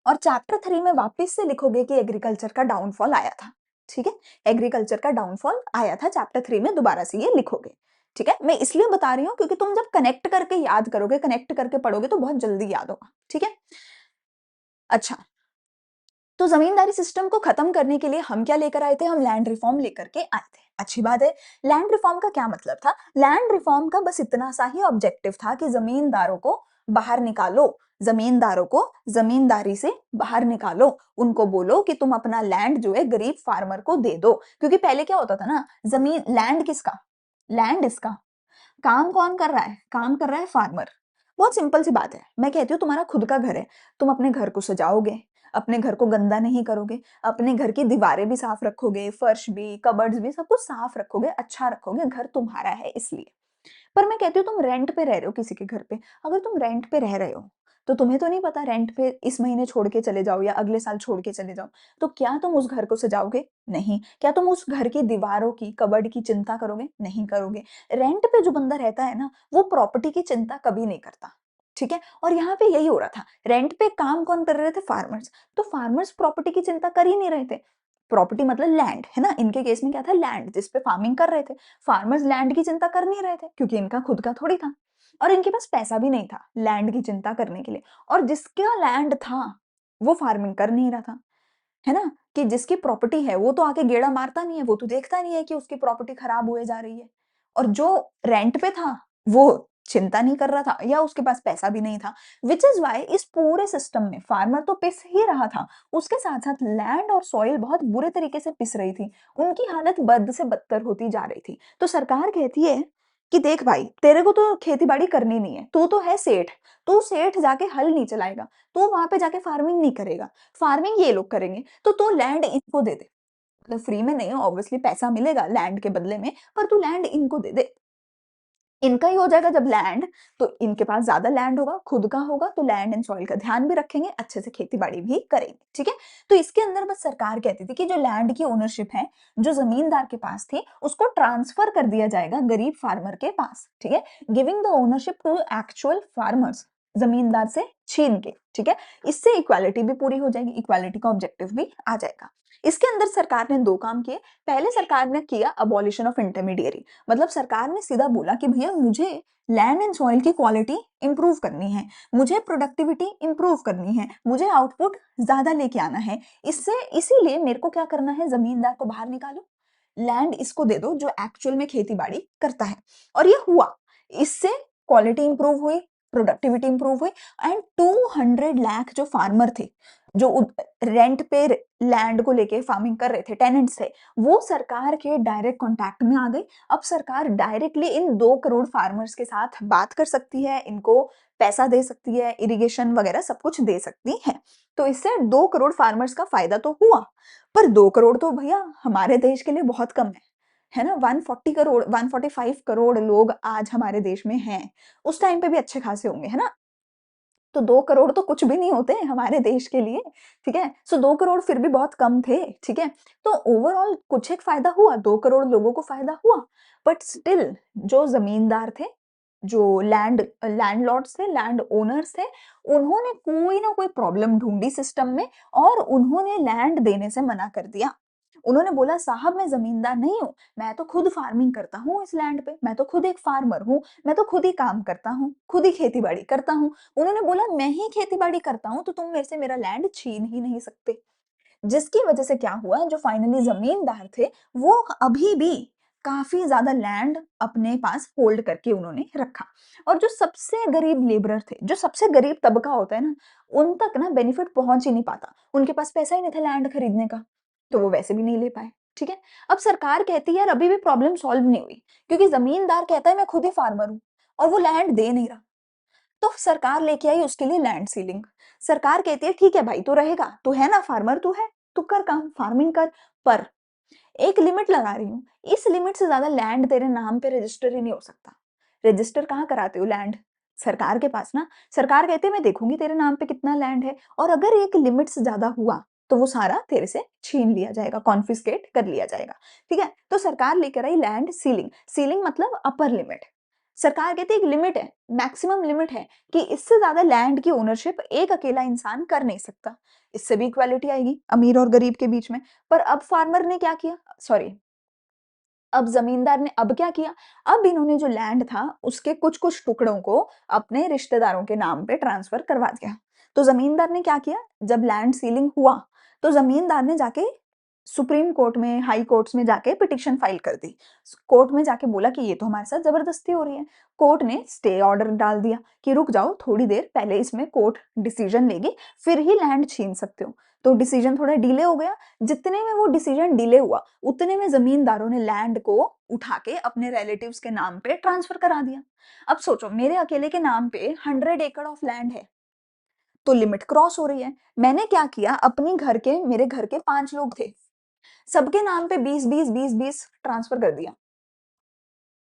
[SPEAKER 1] और चैप्टर 3 में वापस से लिखोगे कि एग्रीकल्चर का डाउनफॉल आया था। ठीक है, एग्रीकल्चर का डाउनफॉल आया था, चैप्टर 3 में दोबारा से ये लिखोगे। ठीक है? मैं इसलिए बता रही हूँ क्योंकि तुम जब कनेक्ट करके याद करोगे, कनेक्ट करके पढ़ोगे तो बहुत जल्दी याद होगा, ठीक है? अच्छा, तो ज़मींदारी सिस्टम को खत्म करने के लिए हम क्या लेकर आए थे? हम लैंड रिफॉर्म लेकर के आए थे। अच्छी बात है। लैंड रिफॉर्म का क्या मतलब था? लैंड रिफॉर्म का बस इतना सा ही ऑब्जेक्टिव था कि ज़मींदारों को बाहर निकालो, ज़मींदारों को ज़मींदारी से बाहर निकालो। उनको बोलो कि तुम अपना लैंड जो है गरीब फार्मर को दे दो। क्योंकि पहले क्या होता था ना, ज़मीन लैंड किसका? लैंड इसका। काम कौन कर रहा है? काम कर रहा है फार्मर। बहुत सिंपल सी बात है। मैं कहती हूँ तुम्हारा खुद का घर है, तुम अपने घर को सजाओगे, अपने घर को गंदा नहीं करोगे, अपने घर की दीवारें भी साफ रखोगे, फर्श भी, कबर्ड्स भी सब कुछ साफ रखोगे, अच्छा रखोगे, घर तुम्हारा है इसलिए। पर मैं कहती हूँ तुम रेंट पे रह रहे हो किसी के घर पे, अगर तुम रेंट पे रह रहे हो, तो तुम्हें तो नहीं पता रेंट पे इस महीने छोड़ के चले जाओ या अगले साल छोड़ के चले जाओ, तो क्या तुम उस घर को सजाओगे? नहीं। क्या तुम उस घर की दीवारों की, कबर्ड की चिंता करोगे? नहीं करोगे। रेंट पे जो बंदा रहता है ना, वो प्रॉपर्टी की चिंता कभी नहीं करता, ठीक है? और यहाँ पे यही हो रहा था, रेंट पे काम कौन कर रहे थे? फार्मर्स। तो फार्मर्स प्रॉपर्टी की चिंता कर ही नहीं रहे थे। प्रॉपर्टी मतलब लैंड, है ना? इनके केस में क्या था? लैंड, जिस पे फार्मिंग कर रहे थे। फार्मर्स लैंड की चिंता कर नहीं रहे थे क्योंकि इनका खुद का थोड़ी था और इनके पास पैसा भी नहीं था लैंड की चिंता करने के लिए। और जिसका लैंड था वो फार्मिंग कर नहीं रहा था, है ना? कि जिसकी प्रॉपर्टी है वो तो आके गेड़ा मारता नहीं है, वो तो देखता नहीं है कि उसकी प्रॉपर्टी खराब हुए जा रही है। और जो रेंट पे था वो चिंता नहीं कर रहा था या उसके पास पैसा भी नहीं था। विच इज वाई इस पूरे सिस्टम में फार्मर तो पिस ही रहा था, उसके साथ साथ लैंड और सॉइल बहुत बुरे तरीके से पिस रही थी। उनकी हालत बद से बदतर होती जा रही थी। तो सरकार कहती है कि देख भाई, तेरे को तो खेती बाड़ी करनी नहीं है, तू तो है सेठ, तू सेठ जाके हल नहीं चलाएगा, तू वहां पे जाके फार्मिंग नहीं करेगा, फार्मिंग ये लोग करेंगे, तो तू लैंड इनको दे दे। मतलब फ्री में नहीं, ऑब्वियसली पैसा मिलेगा लैंड के बदले में, पर तू लैंड इनको दे दे। इनका ही हो जाएगा जब लैंड, तो इनके पास ज्यादा लैंड होगा, खुद का होगा, तो लैंड एंड सॉइल का ध्यान भी रखेंगे, अच्छे से खेती बाड़ी भी करेंगे, ठीक है? तो इसके अंदर बस सरकार कहती थी कि जो लैंड की ओनरशिप है, जो जमींदार के पास थी, उसको ट्रांसफर कर दिया जाएगा गरीब फार्मर के पास, ठीक है? Giving the ownership to actual farmers, जमींदार से छीन के, ठीक है? इससे इक्वालिटी भी पूरी हो जाएगी, इक्वालिटी का ऑब्जेक्टिव भी आ जाएगा। इसके अंदर सरकार ने दो काम किए। पहले सरकार ने किया अबॉलिशन ऑफ इंटरमीडिएरी, मतलब सरकार ने सीधा बोला कि भैया मुझे लैंड एंड सॉइल की क्वालिटी इंप्रूव करनी है, मुझे प्रोडक्टिविटी इंप्रूव करनी है, मुझे आउटपुट ज्यादा लेके आना है। इससे इसीलिए मेरे को क्या करना है? जमींदार को बाहर निकालो, लैंड इसको दे दो जो एक्चुअल में खेती बाड़ी करता है। और ये हुआ, इससे क्वालिटी इंप्रूव हुई, प्रोडक्टिविटी इंप्रूव हुई एंड 200 लाख जो फार्मर थे, जो रेंट पे लैंड को लेके फार्मिंग कर रहे थे, टेनेंट्स थे, वो सरकार के डायरेक्ट कांटेक्ट में आ गए। अब सरकार डायरेक्टली इन 2 करोड़ फार्मर्स के साथ बात कर सकती है, इनको पैसा दे सकती है, इरिगेशन वगैरह सब कुछ दे सकती है। तो इससे 2 करोड़ फार्मर्स का फायदा तो हुआ, पर 2 करोड़ तो भैया हमारे देश के लिए बहुत कम है ना? 140 करोड़, 145 करोड़ लोग आज हमारे देश में हैं। उस टाइम पे भी अच्छे खासे होंगे, है ना? तो 2 करोड़ तो कुछ भी नहीं होते हमारे देश के लिए, ठीक है? सो 2 करोड़ फिर भी बहुत कम थे, ठीक है? तो ओवरऑल कुछ एक फ़ायदा हुआ, 2 करोड़ लोगों को फ़ायदा हुआ, बट स्टिल जो ज़मींदार थे, जो लैंडलॉर्ड्स थे, लैंड ओनर्स थे, उन्होंने कोई ना कोई प्रॉब्लम ढूँढी सिस्टम में और उन्होंने लैंड देने से मना कर दिया। उन्होंने बोला साहब मैं ज़मींदार नहीं हूँ, मैं तो खुद फार्मिंग करता हूँ इस लैंड पे, मैं तो खुद एक फार्मर हूँ, मैं तो खुद ही काम करता हूँ, खुद ही खेती-बाड़ी करता हूँ। उन्होंने बोला मैं ही खेती-बाड़ी करता हूँ, तो तुम मेरे से मेरा लैंड छीन ही नहीं सकते। जिसकी वजह से क्या हुआ, जो फाइनली ज़मींदार थे, वो अभी भी काफ़ी ज़्यादा लैंड अपने पास होल्ड करके उन्होंने रखा। और जो सबसे गरीब लेबरर थे, जो सबसे गरीब तबका होता है ना, उन तक ना बेनिफिट पहुँच ही नहीं पाता। उनके पास पैसा ही नहीं था लैंड खरीदने का, तो वो वैसे भी नहीं ले पाए, ठीक है? अब सरकार कहती है यार अभी भी प्रॉब्लम सॉल्व नहीं हुई, क्योंकि ज़मींदार कहता है मैं खुद ही फार्मर हूँ और वो लैंड दे नहीं रहा। तो सरकार लेके आई उसके लिए लैंड सीलिंग। सरकार कहती है ठीक है भाई तू रहेगा, तू है ना फार्मर, तू है, तू कर काम, फार्मिंग कर, पर एक लिमिट लगा रही हूँ, इस लिमिट से ज्यादा लैंड तेरे नाम पे रजिस्टर ही नहीं हो सकता। रजिस्टर कहाँ कराते हो लैंड? सरकार के पास ना। सरकार कहती है मैं देखूंगी तेरे नाम पे कितना लैंड है, और अगर एक लिमिट से ज्यादा हुआ तो वो सारा तेरे से छीन लिया जाएगा, कॉन्फिस्केट कर लिया जाएगा, ठीक है? तो सरकार लेकर आई लैंड सीलिंग। सीलिंग मतलब अपर लिमिट। सरकार कहती है एक लिमिट है, मैक्सिमम लिमिट है कि इससे ज्यादा लैंड की ओनरशिप एक अकेला इंसान कर नहीं सकता। इससे भी इक्वालिटी आएगी अमीर और गरीब के बीच में। पर अब फार्मर ने क्या किया, सॉरी, अब ज़मींदार ने अब क्या किया, अब इन्होंने जो लैंड था, उसके कुछ-कुछ टुकड़ों को अपने रिश्तेदारों के नाम पे ट्रांसफ़र करवा दिया। तो ज़मींदार ने क्या किया, जब लैंड सीलिंग हुआ, तो ज़मींदार ने जाके सुप्रीम कोर्ट में, हाई कोर्ट्स में जाके पिटीशन फाइल कर दी। कोर्ट में जाके बोला कि ये तो हमारे साथ ज़बरदस्ती हो रही है। कोर्ट ने स्टे ऑर्डर डाल दिया कि रुक जाओ थोड़ी देर, पहले इसमें कोर्ट डिसीजन लेगी, फिर ही लैंड छीन सकते हो। तो डिसीजन थोड़ा डिले हो गया। जितने में वो डिसीजन डिले हुआ, उतने में ज़मींदारों ने लैंड को उठा के अपने रिलेटिव्स के नाम पे ट्रांसफ़र करा दिया। अब सोचो मेरे अकेले के नाम पे 100 एकड़ ऑफ लैंड है, तो लिमिट क्रॉस हो रही है। मैंने क्या किया, अपनी घर के मेरे घर के 5 लोग थे, सबके नाम पे 20-20, 20-20 ट्रांसफ़र कर दिया।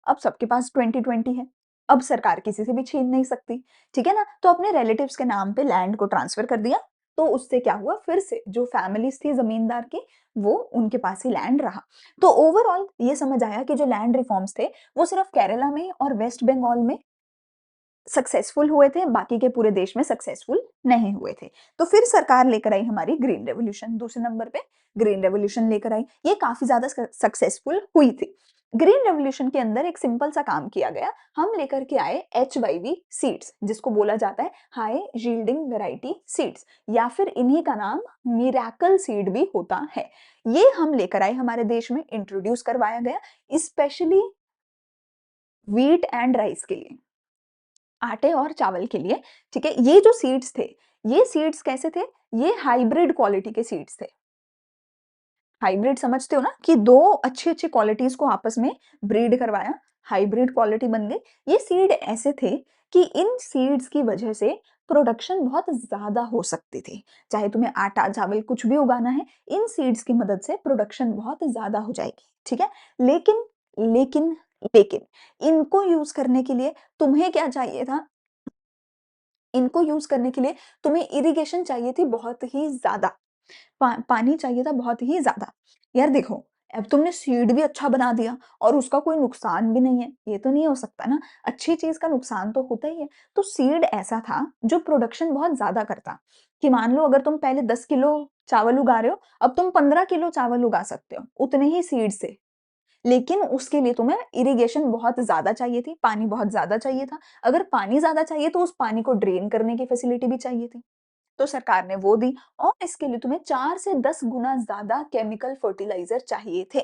[SPEAKER 1] अब सबके पास 20-20 है। अब सरकार किसी से भी छीन नहीं सकती, ठीक है ना? तो अपने रिलेटिव्स के नाम पे लैंड को ट्रांसफ़र कर दिया, तो उससे क्या हुआ, फिर से जो फैमिलीज़ थी ज़मींदार की, वो उनके पास ही लैंड रहा। तो ओवरऑल ये समझ आया कि जो लैंड रिफॉर्म्स थे, वो सिर्फ़ केरला में और वेस्ट बंगाल में सक्सेसफुल हुए थे, बाकी के पूरे देश में सक्सेसफुल नहीं हुए थे। तो फिर सरकार लेकर आई हमारी ग्रीन रेवोल्यूशन, दूसरे नंबर पे ग्रीन रेवोल्यूशन लेकर आई। ये काफ़ी ज़्यादा सक्सेसफुल हुई थी। ग्रीन रेवोल्यूशन के अंदर एक सिंपल सा काम किया गया, हम लेकर के आए एचवाईवी सीड्स, जिसको बोला जाता है हाई यील्डिंग वैरायटी सीड्स, या फिर इन्हीं का नाम मिरेकल सीड भी होता है। ये हम लेकर आए, हमारे देश में इंट्रोड्यूस करवाया गया, स्पेशली व्हीट एंड राइस के लिए, आटे और चावल के लिए, ठीक है? ये जो सीड्स थे, ये सीड्स कैसे थे? ये हाइब्रिड क्वालिटी के सीड्स थे। हाइब्रिड समझते हो ना कि 2 अच्छी-अच्छी क्वालिटीज़ को आपस में ब्रीड करवाया, हाइब्रिड क्वालिटी बन गई। ये सीड ऐसे थे कि इन सीड्स की वजह से प्रोडक्शन बहुत ज़्यादा हो सकती थी। चाहे तुम्हें आटा, चावल कुछ भी उगाना है, इन सीड्स की मदद से प्रोडक्शन बहुत ज़्यादा हो जाएगी, ठीक है? लेकिन, लेकिन, लेकिन इनको यूज़ करने के लिए तुम्हें क्या चाहिए था? इनको यूज़ करने के लिए तुम्हें इरिगेशन चाहिए थी बहुत ही ज़्यादा, पानी चाहिए था बहुत ही ज़्यादा। यार देखो, अब तुमने सीड भी अच्छा बना दिया और उसका कोई नुकसान भी नहीं है, ये तो नहीं हो सकता ना, अच्छी चीज़ का नुकसान तो होता ही है। तो सीड ऐसा था जो प्रोडक्शन बहुत ज़्यादा करता, कि मान लो अगर तुम पहले 10 किलो चावल उगा रहे हो, अब तुम 15 किलो चावल उगा सकते हो, उतने ही सीड से। लेकिन उसके लिए तुम्हें इरिगेशन बहुत ज़्यादा चाहिए थी, पानी बहुत ज़्यादा चाहिए था। अगर पानी ज़्यादा चाहिए तो उस पानी को ड्रेन करने की फैसिलिटी भी चाहिए थी। तो सरकार ने वो दी, और इसके लिए तुम्हें 4 से 10 गुना ज़्यादा केमिकल फर्टिलाइज़र चाहिए थे।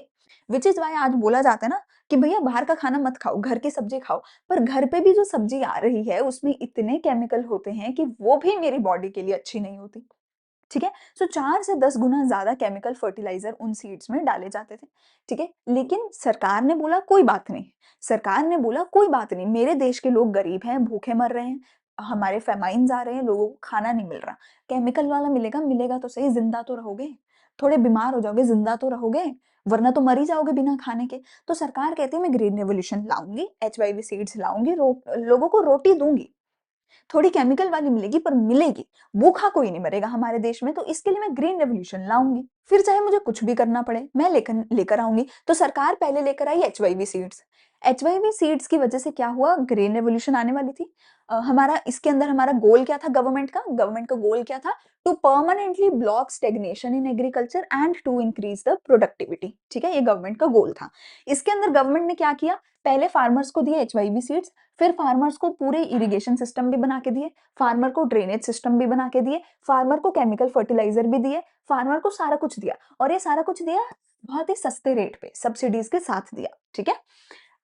[SPEAKER 1] व्हिच इज़ व्हाई आज बोला जाता है ना कि भैया बाहर का खाना मत खाओ, घर की सब्ज़ी खाओ। पर घर पे भी जो सब्ज़ी आ रही है उसमें इतने केमिकल होते हैं कि वो भी मेरी बॉडी के लिए अच्छी नहीं होती। ठीक है? सो 4 से 10 गुना ज़्यादा केमिकल फर्टिलाइज़र उन सीड्स में डाले जाते थे, ठीक है? लेकिन सरकार ने बोला कोई बात नहीं, सरकार ने बोला कोई बात नहीं, मेरे देश के लोग गरीब हैं, भूखे मर रहे हैं, हमारे फेमाइन्स आ रहे हैं, लोगों को खाना नहीं मिल रहा, केमिकल वाला मिलेगा, मिलेगा तो सही, ज़िंदा तो रहोगे, थोड़े बीमार हो जाओगे, ज़िंदा तो रहोगे, वरना तो मर ही जाओगे बिना खाने के। तो सरकार कहती है मैं ग्रीन रेवोल्यूशन लाऊँगी, एचवाईवी सीड्स लाऊँगी, लोगों को रोटी दूँगी। थोड़ी केमिकल वाली मिलेगी पर मिलेगी, भूखा कोई नहीं मरेगा हमारे देश में, तो इसके लिए मैं ग्रीन रेवोल्यूशन लाऊँगी। फिर चाहे मुझे कुछ भी करना पड़े, मैं लेकर लेकर आऊँगी। तो सरकार पहले लेकर आई एचवाईवी सीड्स। एचवाईवी सीड्स की वजह से क्या हुआ, ग्रीन रेवोल्यूशन आने वाली थी। हमारा इसके अंदर हमारा गोल क्या था गवर्नमेंट का? गवर्नमेंट का गोल क्या था? To permanently block stagnation in agriculture and to increase the productivity, ठीक है? ये गवर्नमेंट का गोल था। इसके अंदर गवर्नमेंट ने क्या किया? पहले फार्मर्स को दिए एचवाईवी सीड्स, फिर फार्मर्स को पूरे इरिगेशन सिस्टम भी बना के दिए, फार्मर को ड्रेनेज सिस्टम भी बना के दिए, फार्मर को केमिकल फर्टिलाइजर भी दिए, फार्मर को सारा कुछ दिया, और ये सारा कुछ दिया बहुत ही सस्ते रेट पे, सब्सिडीज के साथ दिया, ठीक है?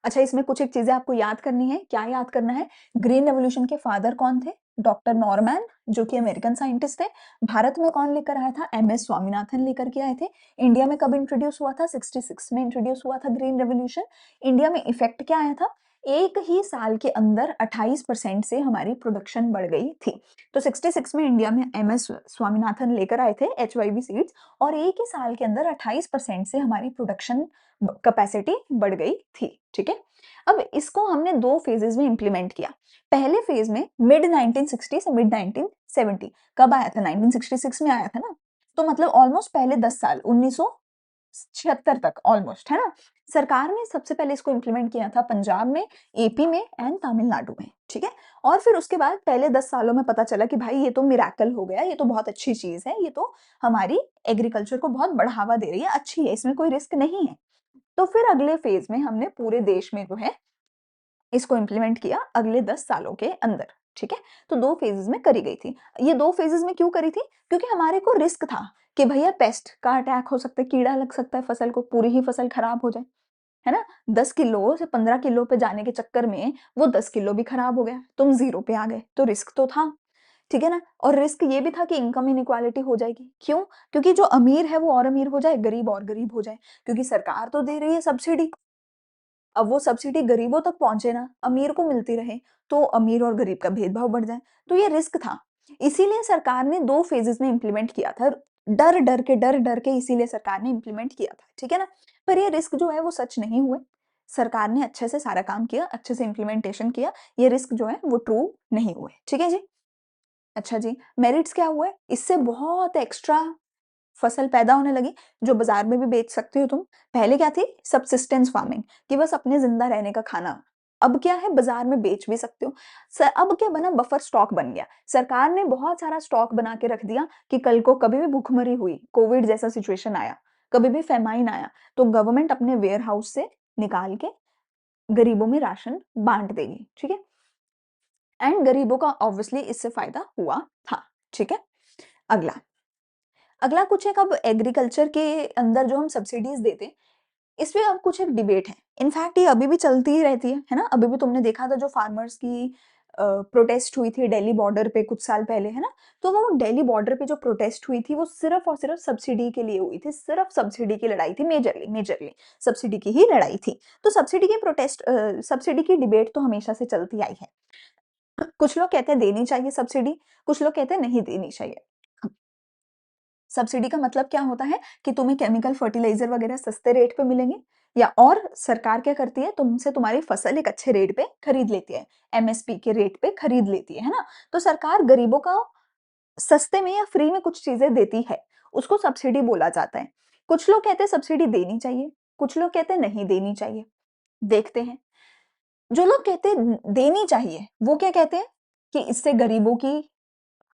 [SPEAKER 1] अच्छा, इसमें कुछ एक चीजें आपको याद करनी है। क्या याद करना है? ग्रीन रेवोल्यूशन के फादर कौन थे? डॉक्टर नॉरमैन, जो कि अमेरिकन साइंटिस्ट थे। भारत में कौन लेकर आया था? एमएस स्वामीनाथन लेकर के आए थे। इंडिया में कब इंट्रोड्यूस हुआ था? 66 में इंट्रोड्यूस हुआ था ग्रीन रेवोल्यूशन। इंडिया में इफेक्ट क्या आया था? एक ही साल के अंदर 28% से हमारी प्रोडक्शन बढ़ गई थी। तो 66 में इंडिया में एमएस स्वामीनाथन लेकर आए थे एचवाईवी सीड्स, और एक ही साल के अंदर 28% से हमारी प्रोडक्शन कैपेसिटी बढ़ गई थी, ठीक है? अब इसको हमने 2 फेजेस में इंप्लीमेंट किया। पहले फेज में मिड 1960 से मिड 1970, कब आया था? 1966 में आया था ना? तो मतलब ऑलमोस्ट पहले 10 साल, 1976 तक ऑलमोस्ट, है ना? सरकार ने सबसे पहले इसको इंप्लीमेंट किया था पंजाब में, एपी में एंड तमिलनाडु में, ठीक है? और फिर उसके बाद पहले 10 सालों में पता चला कि भाई ये तो मिरेकल हो गया, ये तो बहुत अच्छी चीज़ है, ये तो हमारी एग्रीकल्चर को बहुत बढ़ावा दे रही है, अच्छी है, इसमें कोई रिस्क नहीं है। तो फिर अगले फेज़ में हमने पूरे देश में जो है इसको इम्प्लीमेंट किया अगले 10 सालों के अंदर, ठीक है? तो 2 फेज़ेज़ में करी गई थी। ये 2 फेज़ेज़ में क्यों करी थी? क्योंकि हमारे को रिस्क था कि भैया पेस्ट का अटैक हो सकता है, कीड़ा लग सकता है फसल को, पूरी ही फसल खराब हो जाए, है ना? 10 किलो से 15 किलो पे जाने के चक्कर में वो 10 किलो भी खराब हो गया, तुम ज़ीरो पे आ गए, तो रिस्क तो था, ठीक है ना? और रिस्क ये भी था कि इनकम इनइक्वालिटी हो जाएगी, क्यों? क्योंकि जो अमीर है वो और अमीर हो जाए, गरीब और गरीब हो जाए, क्योंकि सरकार तो दे रही है सब्सिडी। अब वो सब्सिडी गरीबों तक पहुँचे ना, अमीर को मिलती रहे, तो अमीर और गरीब का भेदभाव बढ़ जाए, तो ये रिस्क था। इसीलिए सरकार ने 2 फेजेज़ में इम्प्लीमेंट किया था। डर-डर के इसीलिए सरकार ने इम्प्लीमेंट किया था, ठीक है ना? पर ये रिस्क जो है वो सच नहीं हुए। सरकार ने अच्छे से सारा काम किया, अच्छे से इम्प्लीमेंटेशन किया, ये रिस्क जो है वो ट्रू नहीं हुए, ठीक है जी? अच्छा जी, मेरिट्स क्या हुए? इससे बहुत एक्स्ट्रा फसल पैदा होने लगी, जो बाज़ार में भी बेच सकते हो तुम। पहले क्या थी? सब्सिस्टेंस फार्मिंग कि बस अपने ज़िंदा रहने का खाना। अब क्या है? बाज़ार में बेच भी सकते हो। अब क्या बना? बफर स्टॉक बन गया। सरकार ने बहुत सारा स्टॉक बना के रख दिया कि कल को कभी भी भूखमरी हुई, कोविड जैसा सिचुएशन आया, कभी भी फेमाइन आया, तो गवर्नमेंट अपने वेयर हाउस से निकाल के गरीबों में राशन बाँट देगी, ठीक है? एंड गरीबों का ऑब्वियसली इससे फ़ायदा हुआ था, ठीक है? अगला अगला कुछ एक अब एग्रीकल्चर के अंदर जो हम सब्सिडीज़ देते हैं, इसमें अब कुछ एक डिबेट है। इनफैक्ट ये अभी भी चलती ही रहती है ना? अभी भी तुमने देखा था जो फार्मर्स की प्रोटेस्ट हुई थी दिल्ली बॉर्डर पे कुछ साल पहले, है ना? तो वो दिल्ली बॉर्डर पे जो प्रोटेस्ट हुई थी, वो सिर्फ़ और सिर्फ़ सब्सिडी के लिए हुई थी। सिर्फ़ सब्सिडी की लड़ाई थी मेजरली मेजरली सब्सिडी की ही लड़ाई थी। तो सब्सिडी की डिबेट तो हमेशा से चलती आई है। कुछ लोग कहते हैं देनी चाहिए सब्सिडी, कुछ लोग कहते हैं नहीं देनी चाहिए। सब्सिडी का मतलब क्या होता है कि तुम्हें केमिकल फर्टिलाइज़र वगैरह सस्ते रेट पे मिलेंगे या और सरकार क्या करती है तुमसे तुम्हारी फसल एक अच्छे रेट पे खरीद लेती है, एमएसपी के रेट पे खरीद लेती है ना? तो सरकार गरीबों को सस्ते में या फ्री में कुछ चीज़ें देती है, उसको सब्सिडी बोला जाता है। कुछ लोग कहते हैं सब्सिडी देनी चाहिए, कुछ लोग कहते हैं नहीं देनी चाहिए। देखते हैं। जो लोग कहते हैं देनी चाहिए, वो क्या कहते हैं कि इससे गरीबों की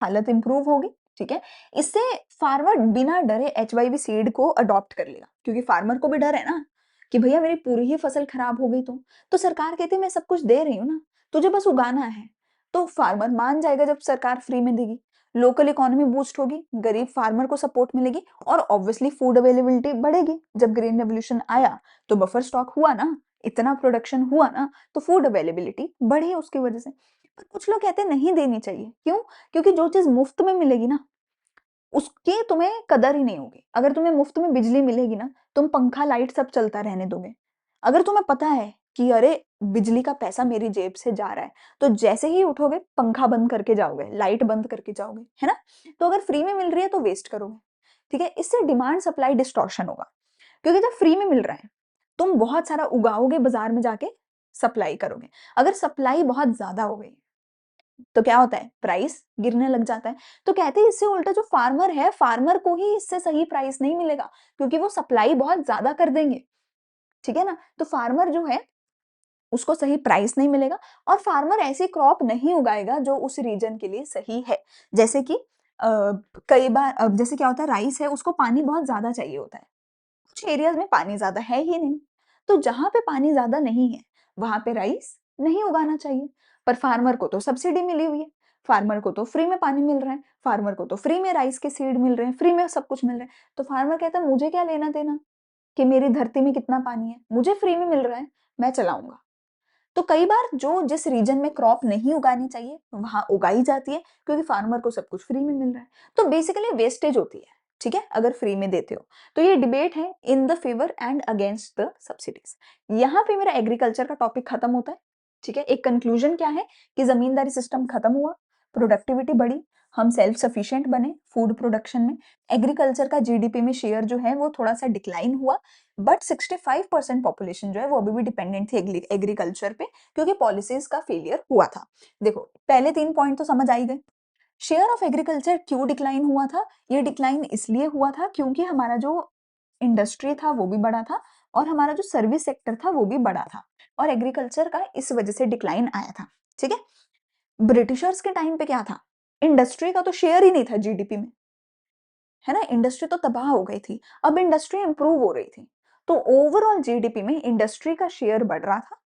[SPEAKER 1] हालत इम्प्रूव होगी, ठीक है? इससे फार्मर बिना डरे एचवाईवी सीड को अडॉप्ट कर लेगा, क्योंकि फार्मर को भी डर है ना कि भैया मेरी पूरी ही फसल खराब हो गई तो सरकार कहती है मैं सब कुछ दे रही हूँ ना, तुझे बस उगाना है। तो फार्मर मान जाएगा जब सरकार फ्री में देगी, लोकल इकोनॉमी बूस्ट होगी, गरीब फार्मर को सपोर्ट मिलेगी और ऑब्वियसली फूड अवेलेबिलिटी बढ़ेगी। जब ग्रीन रेवोल्यूशन आया, तो बफर स्टॉक हुआ ना, इतना प्रोडक्शन हुआ ना, तो फूड अवेलेबिलिटी बढ़ी उसकी वजह से। पर कुछ लोग कहते हैं नहीं देनी चाहिए, क्यों? क्योंकि जो चीज़ मुफ्त में मिलेगी ना, उसकी तुम्हें कदर ही नहीं होगी। अगर तुम्हें मुफ्त में बिजली मिलेगी ना, तुम पंखा, लाइट सब चलता रहने दोगे। अगर तुम्हें पता है कि अरे! बिजली का पैसा मेरी जेब से जा रहा है, तो जैसे ही उठोगे पंखा बंद करके जाओगे, लाइट बंद करके जाओगे, है ना? तो अगर फ्री में मिल रही है तो वेस्ट करोगे, ठीक है? इससे डिमांड सप्लाई डिस्टॉर्शन होगा, क्योंकि जब फ्री में मिल रहा है, तुम बहुत सारा उगाओगे बाज़ार में जाके, सप्लाई करोगे। अगर सप्लाई बहुत ज़्यादा हो गई तो क्या होता है? प्राइस गिरने लग जाता है। तो कहते हैं इससे उल्टा जो फार्मर है, फार्मर को ही इससे सही प्राइस नहीं मिलेगा, क्योंकि वो सप्लाई बहुत ज़्यादा कर देंगे, ठीक है ना? तो फार्मर जो है, उसको सही प्राइस नहीं मिलेगा और फार्मर ऐसी क्रॉप नहीं उगाएगा जो उस रीजन के लिए सही है। जैसे कि अ, कई बार जैसे क्या होता है राइस है उसको पानी बहुत ज़्यादा चाहिए होता है। कुछ एरियाज़ में पानी ज़्यादा है ही नहीं। तो जहाँ पे पानी ज़्यादा नहीं है, वहाँ पे राइस नहीं उगाना चाहिए। पर फार्मर को तो सब्सिडी मिली हुई है, फार्मर को तो फ्री में पानी मिल रहा है, फार्मर को तो फ्री में राइस के सीड मिल रहे हैं, फ्री में सब कुछ मिल रहा है। तो फार्मर कहता है मुझे क्या लेना-देना कि मेरी धरती में कितना पानी है, मुझे फ्री में मिल रहा है, मैं चलाऊँगा। तो कई बार जो जिस रीजन में क्रॉप नहीं उगानी चाहिए, वहाँ उगाई जाती है क्योंकि फार्मर को सब कुछ फ्री में मिल रहा है। तो बेसिकली वेस्टेज होती है, ठीक है? अगर फ्री में देते हो। तो ये डिबेट है in the favour and against the subsidies. यहाँ पे मेरा एग्रीकल्चर का टॉपिक खत्म होता है, ठीक है? एक कंक्लूजन क्या है कि ज़मींदारी सिस्टम खत्म हुआ, प्रोडक्टिविटी बढ़ी, हम सेल्फ सफिशिएंट बने फूड प्रोडक्शन में, एग्रीकल्चर का जीडीपी में शेयर जो है वो थोड़ा-सा डिक्लाइन हुआ, बट 65% पॉपुलेशन जो है वो अभी भी डिपेंडेंट थी एग्रीकल्चर पे क्योंकि पॉलिसीज का फेलियर हुआ था। देखो, पहले 3 पॉइंट तो समझ आ ही गए। शेयर ऑफ एग्रीकल्चर क्यों डिक्लाइन हुआ था? ये डिक्लाइन इसलिए हुआ था क्योंकि हमारा जो इंडस्ट्री था वो भी बड़ा था और हमारा जो सर्विस सेक्टर था वो भी बड़ा था और एग्रीकल्चर का इस वजह से डिक्लाइन आया था, ठीक है? ब्रिटिशर्स के टाइम पे क्या था? इंडस्ट्री का तो शेयर ही नहीं था जीडीपी में, है ना? इंडस्ट्री तो तबाह हो गई थी। अब इंडस्ट्री इंप्रूव हो रही थी। तो ओवरऑल जीडीपी में इंडस्ट्री का शेयर बढ़ रहा था,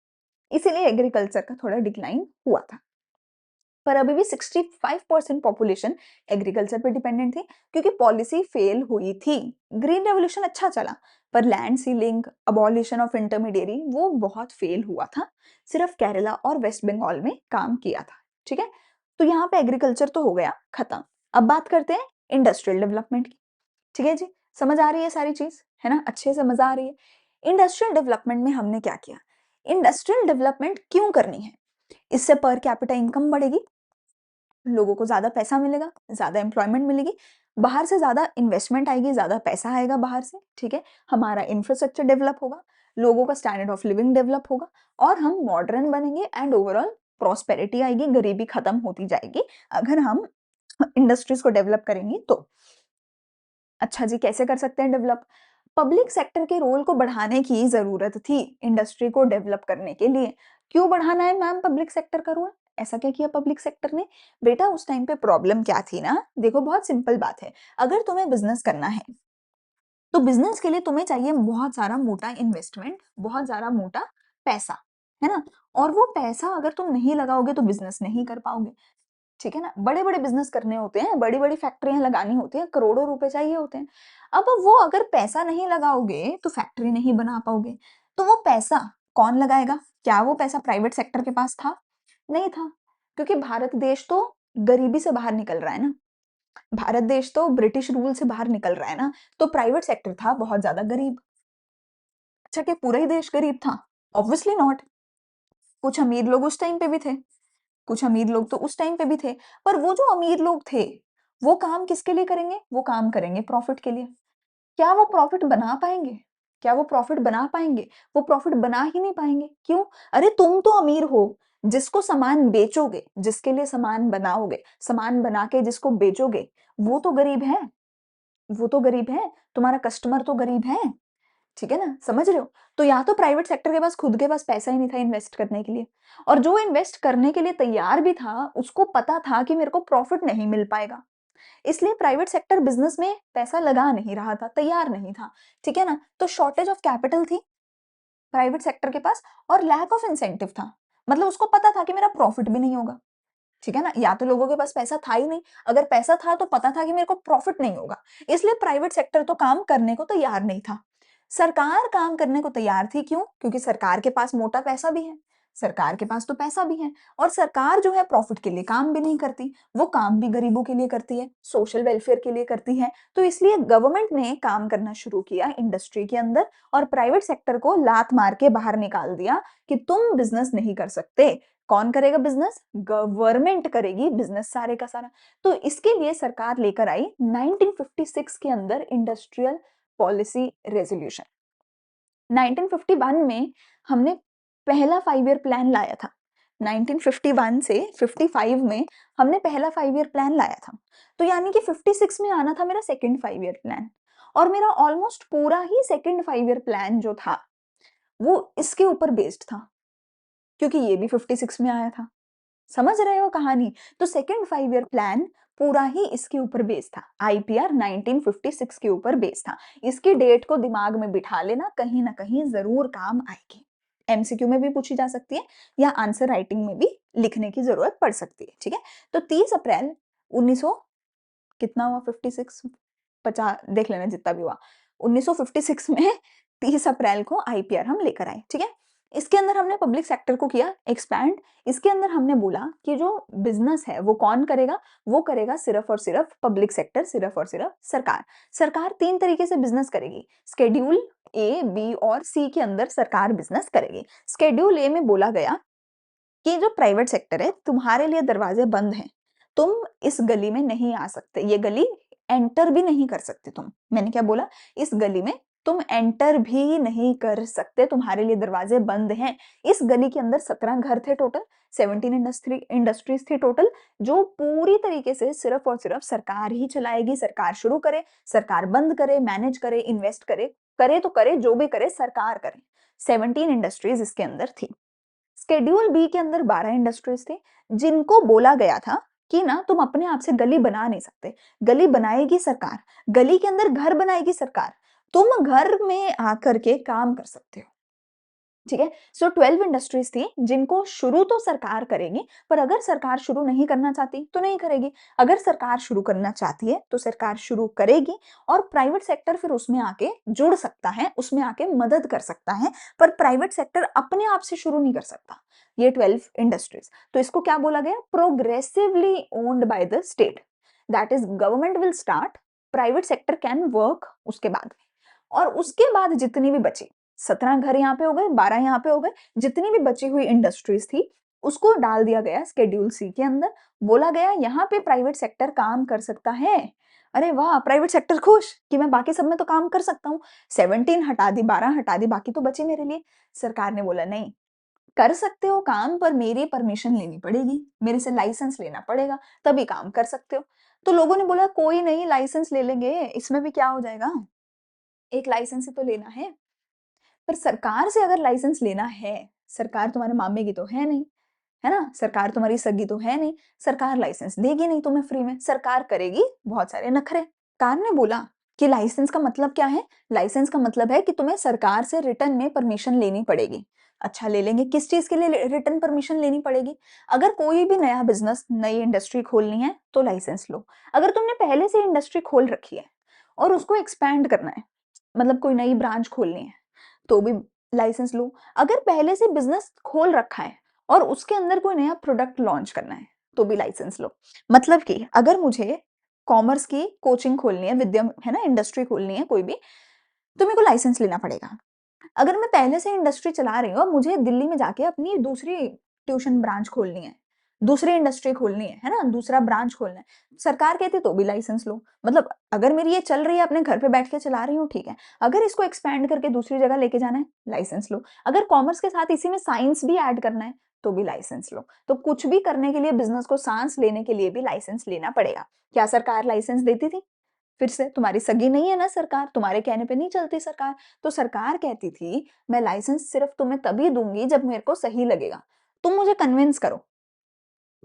[SPEAKER 1] इसीलिए एग्रीकल्चर का थोड़ा डिक्लाइन हुआ था। पर अभी भी 65% पॉपुलेशन एग्रीकल्चर पे डिपेंडेंट थी, क्योंकि पॉलिसी फेल हुई थी। ग्रीन रेवोल्यूशन अच्छा चला, पर land ceiling, abolition of intermediary वो बहुत फेल हुआ था। सिर्फ केरला और वेस्ट बंगाल में काम किया था। ठीक है, तो यहाँ पे एग्रीकल्चर तो हो गया खत्म। अब बात करते हैं इंडस्ट्रियल डेवलपमेंट की। ठीक है जी, समझ आ रही है सारी चीज, है ना, अच्छे से मजा आ रही है। इंडस्ट्रियल डेवलपमेंट में हमने क्या किया, इंडस्ट्रियल डेवलपमेंट क्यों करनी है, इससे पर कैपिटा इनकम बढ़ेगी, लोगों को ज्यादा पैसा मिलेगा, ज्यादा एम्प्लॉयमेंट मिलेगी, बाहर से ज्यादा इन्वेस्टमेंट आएगी, ज्यादा पैसा आएगा बाहर से। ठीक है, हमारा इंफ्रास्ट्रक्चर डेवलप होगा, लोगों का स्टैंडर्ड ऑफ लिविंग डेवलप होगा, और हम मॉडर्न बनेंगे एंड ओवरऑल प्रॉस्पेरिटी आएगी, गरीबी खत्म होती जाएगी अगर हम इंडस्ट्रीज को डेवलप करेंगे तो। अच्छा जी, कैसे कर सकते हैं डेवलप, पब्लिक सेक्टर के रोल को बढ़ाने की जरूरत थी इंडस्ट्री को डेवलप करने के लिए। क्यों बढ़ाना है मैम पब्लिक सेक्टर का रोल, ऐसा क्या किया पब्लिक सेक्टर ने, बेटा उस टाइम पे प्रॉब्लम क्या थी ना, देखो बहुत सिंपल बात है, अगर तुम्हें बिजनेस करना है तो बिजनेस के लिए तुम्हें चाहिए बहुत सारा मोटा इन्वेस्टमेंट, बहुत सारा मोटा पैसा, है ना, और वो पैसा अगर तुम नहीं लगाओगे तो बिजनेस नहीं कर पाओगे। ठीक है ना, बड़े बड़े बिजनेस करने होते हैं, बड़ी बड़ी फैक्ट्रियां लगानी होती हैं, करोड़ों रुपए चाहिए होते हैं। अब वो अगर पैसा नहीं लगाओगे तो फैक्ट्री नहीं बना पाओगे। तो वो पैसा कौन लगाएगा, क्या वो पैसा प्राइवेट सेक्टर के पास था, नहीं था, क्योंकि भारत देश तो गरीबी से बाहर निकल रहा है ना, भारत देश तो ब्रिटिश रूल से बाहर निकल रहा है ना, तो प्राइवेट सेक्टर था बहुत ज्यादा गरीब। अच्छा, क्या पूरा ही देश गरीब था, ऑब्वियसली नॉट, कुछ अमीर लोग उस टाइम पे भी थे, कुछ अमीर लोग तो उस टाइम पे भी थे, पर वो जो अमीर लोग थे वो काम किसके लिए करेंगे, वो काम करेंगे प्रॉफिट के लिए। क्या वो प्रॉफिट बना पाएंगे, क्या वो प्रॉफिट बना पाएंगे, वो प्रॉफिट बना ही नहीं पाएंगे। क्यों, अरे तुम तो अमीर हो, जिसको सामान बेचोगे, जिसके लिए सामान बनाओगे, सामान बना के जिसको बेचोगे, वो तो गरीब है, वो तो गरीब है, तुम्हारा कस्टमर तो गरीब है। ठीक है ना, समझ रहे हो, तो या तो प्राइवेट सेक्टर के पास खुद के पास पैसा ही नहीं था इन्वेस्ट करने के लिए, और जो इन्वेस्ट करने के लिए तैयार भी था उसको पता था कि मेरे को प्रॉफिट नहीं मिल पाएगा, इसलिए प्राइवेट सेक्टर बिजनेस में पैसा लगा नहीं रहा था, तैयार नहीं था। ठीक है ना, तो शॉर्टेज ऑफ कैपिटल थी प्राइवेट सेक्टर के पास, और लैक ऑफ इंसेंटिव था, मतलब उसको पता था कि मेरा प्रॉफिट भी नहीं होगा। ठीक है ना, या तो लोगों के पास पैसा था ही नहीं, अगर पैसा था तो पता था कि मेरे को प्रॉफिट नहीं होगा, इसलिए प्राइवेट सेक्टर तो काम करने को तैयार नहीं था। सरकार काम करने को तैयार थी, क्यों, क्योंकि सरकार के पास मोटा पैसा भी है, सरकार के पास तो पैसा भी है, और सरकार जो है प्रॉफिट के लिए काम भी नहीं करती, वो काम भी गरीबों के लिए करती है, सोशल वेलफेयर के लिए करती है। तो इसलिए गवर्नमेंट ने काम करना शुरू किया इंडस्ट्री के अंदर, और प्राइवेट सेक्टर को लात मार के बाहर निकाल दिया कि तुम बिजनेस नहीं कर सकते। कौन करेगा बिजनेस, गवर्नमेंट करेगी बिजनेस सारे का सारा। तो इसके लिए सरकार लेकर आई 1956 के अंदर इंडस्ट्रियल पॉलिसी रेजोल्यूशन। 1951 में हमने पहला 5 ईयर प्लान लाया था, 1951 से 55 में हमने पहला 5 ईयर प्लान लाया था, तो यानी कि 56 में आना था मेरा सेकंड 5 ईयर प्लान, और मेरा ऑलमोस्ट पूरा ही सेकंड 5 ईयर प्लान जो था वो इसके ऊपर बेस्ड था, क्योंकि ये भी 56 में आया था। समझ रहे हो कहानी, तो सेकंड 5 ईयर प्लान पूरा ही इसके ऊपर बेस्ड था, आईपीआर 1956 के ऊपर बेस्ड था। इसकी डेट को दिमाग में बिठा लेना, कहीं ना कहीं जरूर काम आएगी, एमसीक्यू में भी पूछी जा सकती है, या आंसर राइटिंग में भी लिखने की जरूरत पड़ सकती है। ठीक है, तो 30 अप्रैल 1900 कितना हुआ, 56, 50 देख लेना जितना भी हुआ, 1956 में 30 अप्रैल को आईपीआर हम लेकर आए। ठीक है, इसके अंदर हमने पब्लिक सेक्टर को किया एक्सपैंड, इसके अंदर हमने बोला कि जो बिजनेस है वो कौन करेगा, वो करेगा सिर्फ और सिर्फ पब्लिक सेक्टर, सिर्फ और सिर्फ सरकार। सरकार 3 तरीके से बिजनेस करेगी, स्केड्यूल ए, बी और सी के अंदर सरकार बिजनेस करेगी। स्केड्यूल ए में बोला गया कि जो प्राइवेट सेक्टर है तुम्हारे लिए दरवाजे बंद हैं, तुम इस गली में नहीं आ सकते, ये गली एंटर भी नहीं कर सकते तुम, मैंने क्या बोला, इस गली में तुम एंटर भी नहीं कर सकते, तुम्हारे लिए दरवाजे बंद हैं। इस गली के अंदर 17 घर थे टोटल, 17 इंडस्ट्रीज थी टोटल, जो पूरी तरीके से सिर्फ और सिर्फ सरकार ही चलाएगी, सरकार शुरू करे, सरकार बंद करे, मैनेज करे, इन्वेस्ट करे, करे तो करे, जो भी करे सरकार करे। 17 इंडस्ट्रीज इसके अंदर थी। स्केड्यूल बी के अंदर 12 इंडस्ट्रीज थे, जिनको बोला गया था कि ना तुम अपने आप से गली बना नहीं सकते, गली बनाएगी सरकार, गली के अंदर घर बनाएगी सरकार, तुम घर में आकर के काम कर सकते हो। ठीक है? सो 12 इंडस्ट्रीज़ थी जिनको शुरू तो सरकार करेगी, पर अगर सरकार शुरू नहीं करना चाहती तो नहीं करेगी। अगर सरकार शुरू करना चाहती है तो सरकार शुरू करेगी और प्राइवेट सेक्टर फिर उसमें आके जुड़ सकता है, उसमें आके मदद कर सकता है, पर प्राइवेट सेक्टर अपने आप से शुरू नहीं कर सकता। ये 12 इंडस्ट्रीज़। तो इसको क्या बोला गया? Progressively owned by the state. That is government will start, private sector can work उसके बाद में। और उसके बाद जितनी भी बची 17 घर यहाँ पे हो गए, 12 यहाँ पे हो गए, जितनी भी बची हुई इंडस्ट्रीज थी, उसको डाल दिया गया शेड्यूल सी के अंदर। बोला गया यहाँ पे प्राइवेट सेक्टर काम कर सकता है। अरे वाह! प्राइवेट सेक्टर खुश कि मैं बाकी सब में तो काम कर सकता हूँ। 17 हटा दी, 12 हटा दी, बाकी तो बची मेरे लिए। सरकार ने बोला नहीं, कर सकते हो काम पर मेरी परमिशन लेनी पड़ेगी, मेरे से लाइसेंस लेना पड़ेगा, तभी काम कर सकते हो। तो लोगों ने बोला कोई नहीं, लाइसेंस ले लेंगे, इसमें भी क्या हो जाएगा? एक लाइसेंस ही तो लेना है। पर सरकार से अगर लाइसेंस लेना है, सरकार तुम्हारे मामे की तो है नहीं, है ना? सरकार तुम्हारी सगी तो है नहीं, सरकार लाइसेंस देगी नहीं तुम्हें फ्री में, सरकार करेगी बहुत सारे नखरे। सरकार ने बोला कि लाइसेंस का मतलब क्या है? लाइसेंस का मतलब है कि तुम्हें सरकार से रिटर्न में परमिशन लेनी पड़ेगी। अच्छा ले लेंगे, किस चीज़ के लिए रिटर्न परमिशन लेनी पड़ेगी? अगर कोई भी नया बिज़नेस, नई इंडस्ट्री खोलनी है तो लाइसेंस लो। अगर तुमने पहले से इंडस्ट्री खोल रखी है और उसको एक्सपैंड करना है, मतलब कोई नई ब्रांच खोलनी है, तो भी लाइसेंस लो। अगर पहले से बिज़नेस खोल रखा है और उसके अंदर कोई नया प्रोडक्ट लॉन्च करना है, तो भी लाइसेंस लो। मतलब कि अगर मुझे कॉमर्स की कोचिंग खोलनी है, है ना, इंडस्ट्री खोलनी है कोई भी, तो मेरे को लाइसेंस लेना पड़ेगा। अगर मैं पहले से इंडस्ट्री चला रही हूँ और मुझे दिल्ली में जाके अपनी दूसरी ट्यूशन ब्रांच खोलनी है, दूसरी इंडस्ट्री खोलनी है ना? दूसरा ब्रांच खोलना है, सरकार कहती है तो भी लाइसेंस लो। मतलब अगर मेरी ये चल रही है, अपने घर पे बैठ के चला रही हूँ, ठीक है। अगर इसको एक्सपैंड करके दूसरी जगह लेके जाना है, लाइसेंस लो। अगर कॉमर्स के साथ इसी में साइंस भी ऐड करना है, तो भी लाइसेंस लो। तो कुछ भी करने के लिए, बिज़नेस को साँस लेने के लिए भी लाइसेंस लेना पड़ेगा। क्या सरकार लाइसेंस देती थी? फिर से तुम्हारी सगी नहीं है ना सरकार, तुम्हारे कहने पे नहीं चलती सरकार। तो सरकार कहती थी, मैं लाइसेंस सिर्फ तुम्हें तभी दूँगी जब मेरे को सही लगेगा। तुम मुझे कन्विंस करो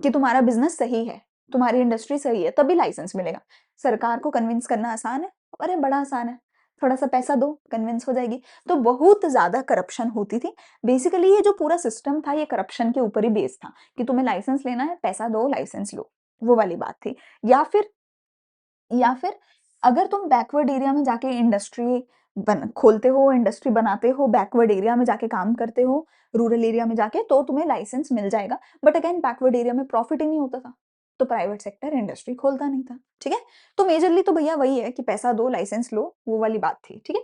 [SPEAKER 1] कि तुम्हारा बिज़नेस सही है, तुम्हारी इंडस्ट्री सही है, तभी लाइसेंस मिलेगा। सरकार को कन्विंस करना आसान है? अरे बड़ा आसान है। थोड़ा-सा पैसा दो, कन्विंस हो जाएगी। तो बहुत ज़्यादा करप्शन होती थी। बेसिकली ये जो पूरा सिस्टम था, ये करप्शन के ऊपर ही बेस्ड था कि तुम्हें लाइसेंस लेना है, पैसा दो, लाइसेंस लो, वो वाली बात थी। या फिर या फिर अगर तुम बैकवर्ड एरिया में जाके इंडस्ट्री बन खोलते हो, इंडस्ट्री बनाते हो, बैकवर्ड एरिया में जाके काम करते हो, रूरल एरिया में जाके, तो तुम्हें लाइसेंस मिल जाएगा। बट अगेन बैकवर्ड एरिया में प्रॉफिट ही नहीं होता था, तो प्राइवेट सेक्टर इंडस्ट्री खोलता नहीं था, ठीक है? तो मेजरली तो भैया वही है कि पैसा दो, लाइसेंस लो, वो वाली बात थी, ठीक है?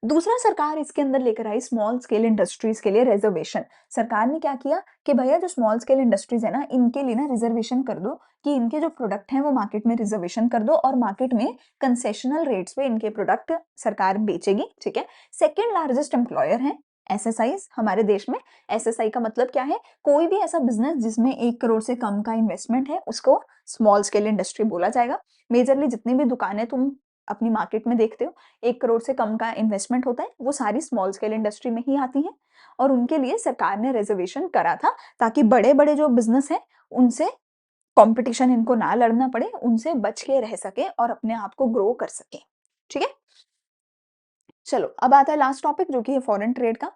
[SPEAKER 1] दूसरा सरकार इसके अंदर लेकर आई स्मॉल स्केल इंडस्ट्रीज के लिए रिजर्वेशन। सरकार ने क्या किया कि भैया जो स्मॉल स्केल इंडस्ट्रीज है ना, इनके लिए ना रिजर्वेशन कर दो कि इनके जो प्रोडक्ट हैं वो मार्केट में रिजर्वेशन कर दो और मार्केट में कंसेशनल रेट्स पे इनके प्रोडक्ट सरकार बेचेगी, ठीक है? सेकेंड लार्जेस्ट एम्प्लॉयर है एसएसआई हमारे देश में। एसएसआई का मतलब क्या है? कोई भी ऐसा बिजनेस जिसमें 1 करोड़ से कम का इन्वेस्टमेंट है, उसको स्मॉल स्केल इंडस्ट्री बोला जाएगा। मेजरली जितनी भी दुकानें तुम अपनी मार्केट में देखते हो, 1 करोड़ से कम का इन्वेस्टमेंट होता है, वो सारी स्मॉल स्केल इंडस्ट्री में ही आती हैं और उनके लिए सरकार ने रिजर्वेशन करा था, ताकि बड़े-बड़े जो बिज़नेस हैं, उनसे कॉम्पिटिशन इनको ना लड़ना पड़े, उनसे बच के रह सकें और अपने आप को ग्रो कर सकें। ठीक है? चलो, अब आता है लास्ट टॉपिक, जो कि है फॉरेन ट्रेड का।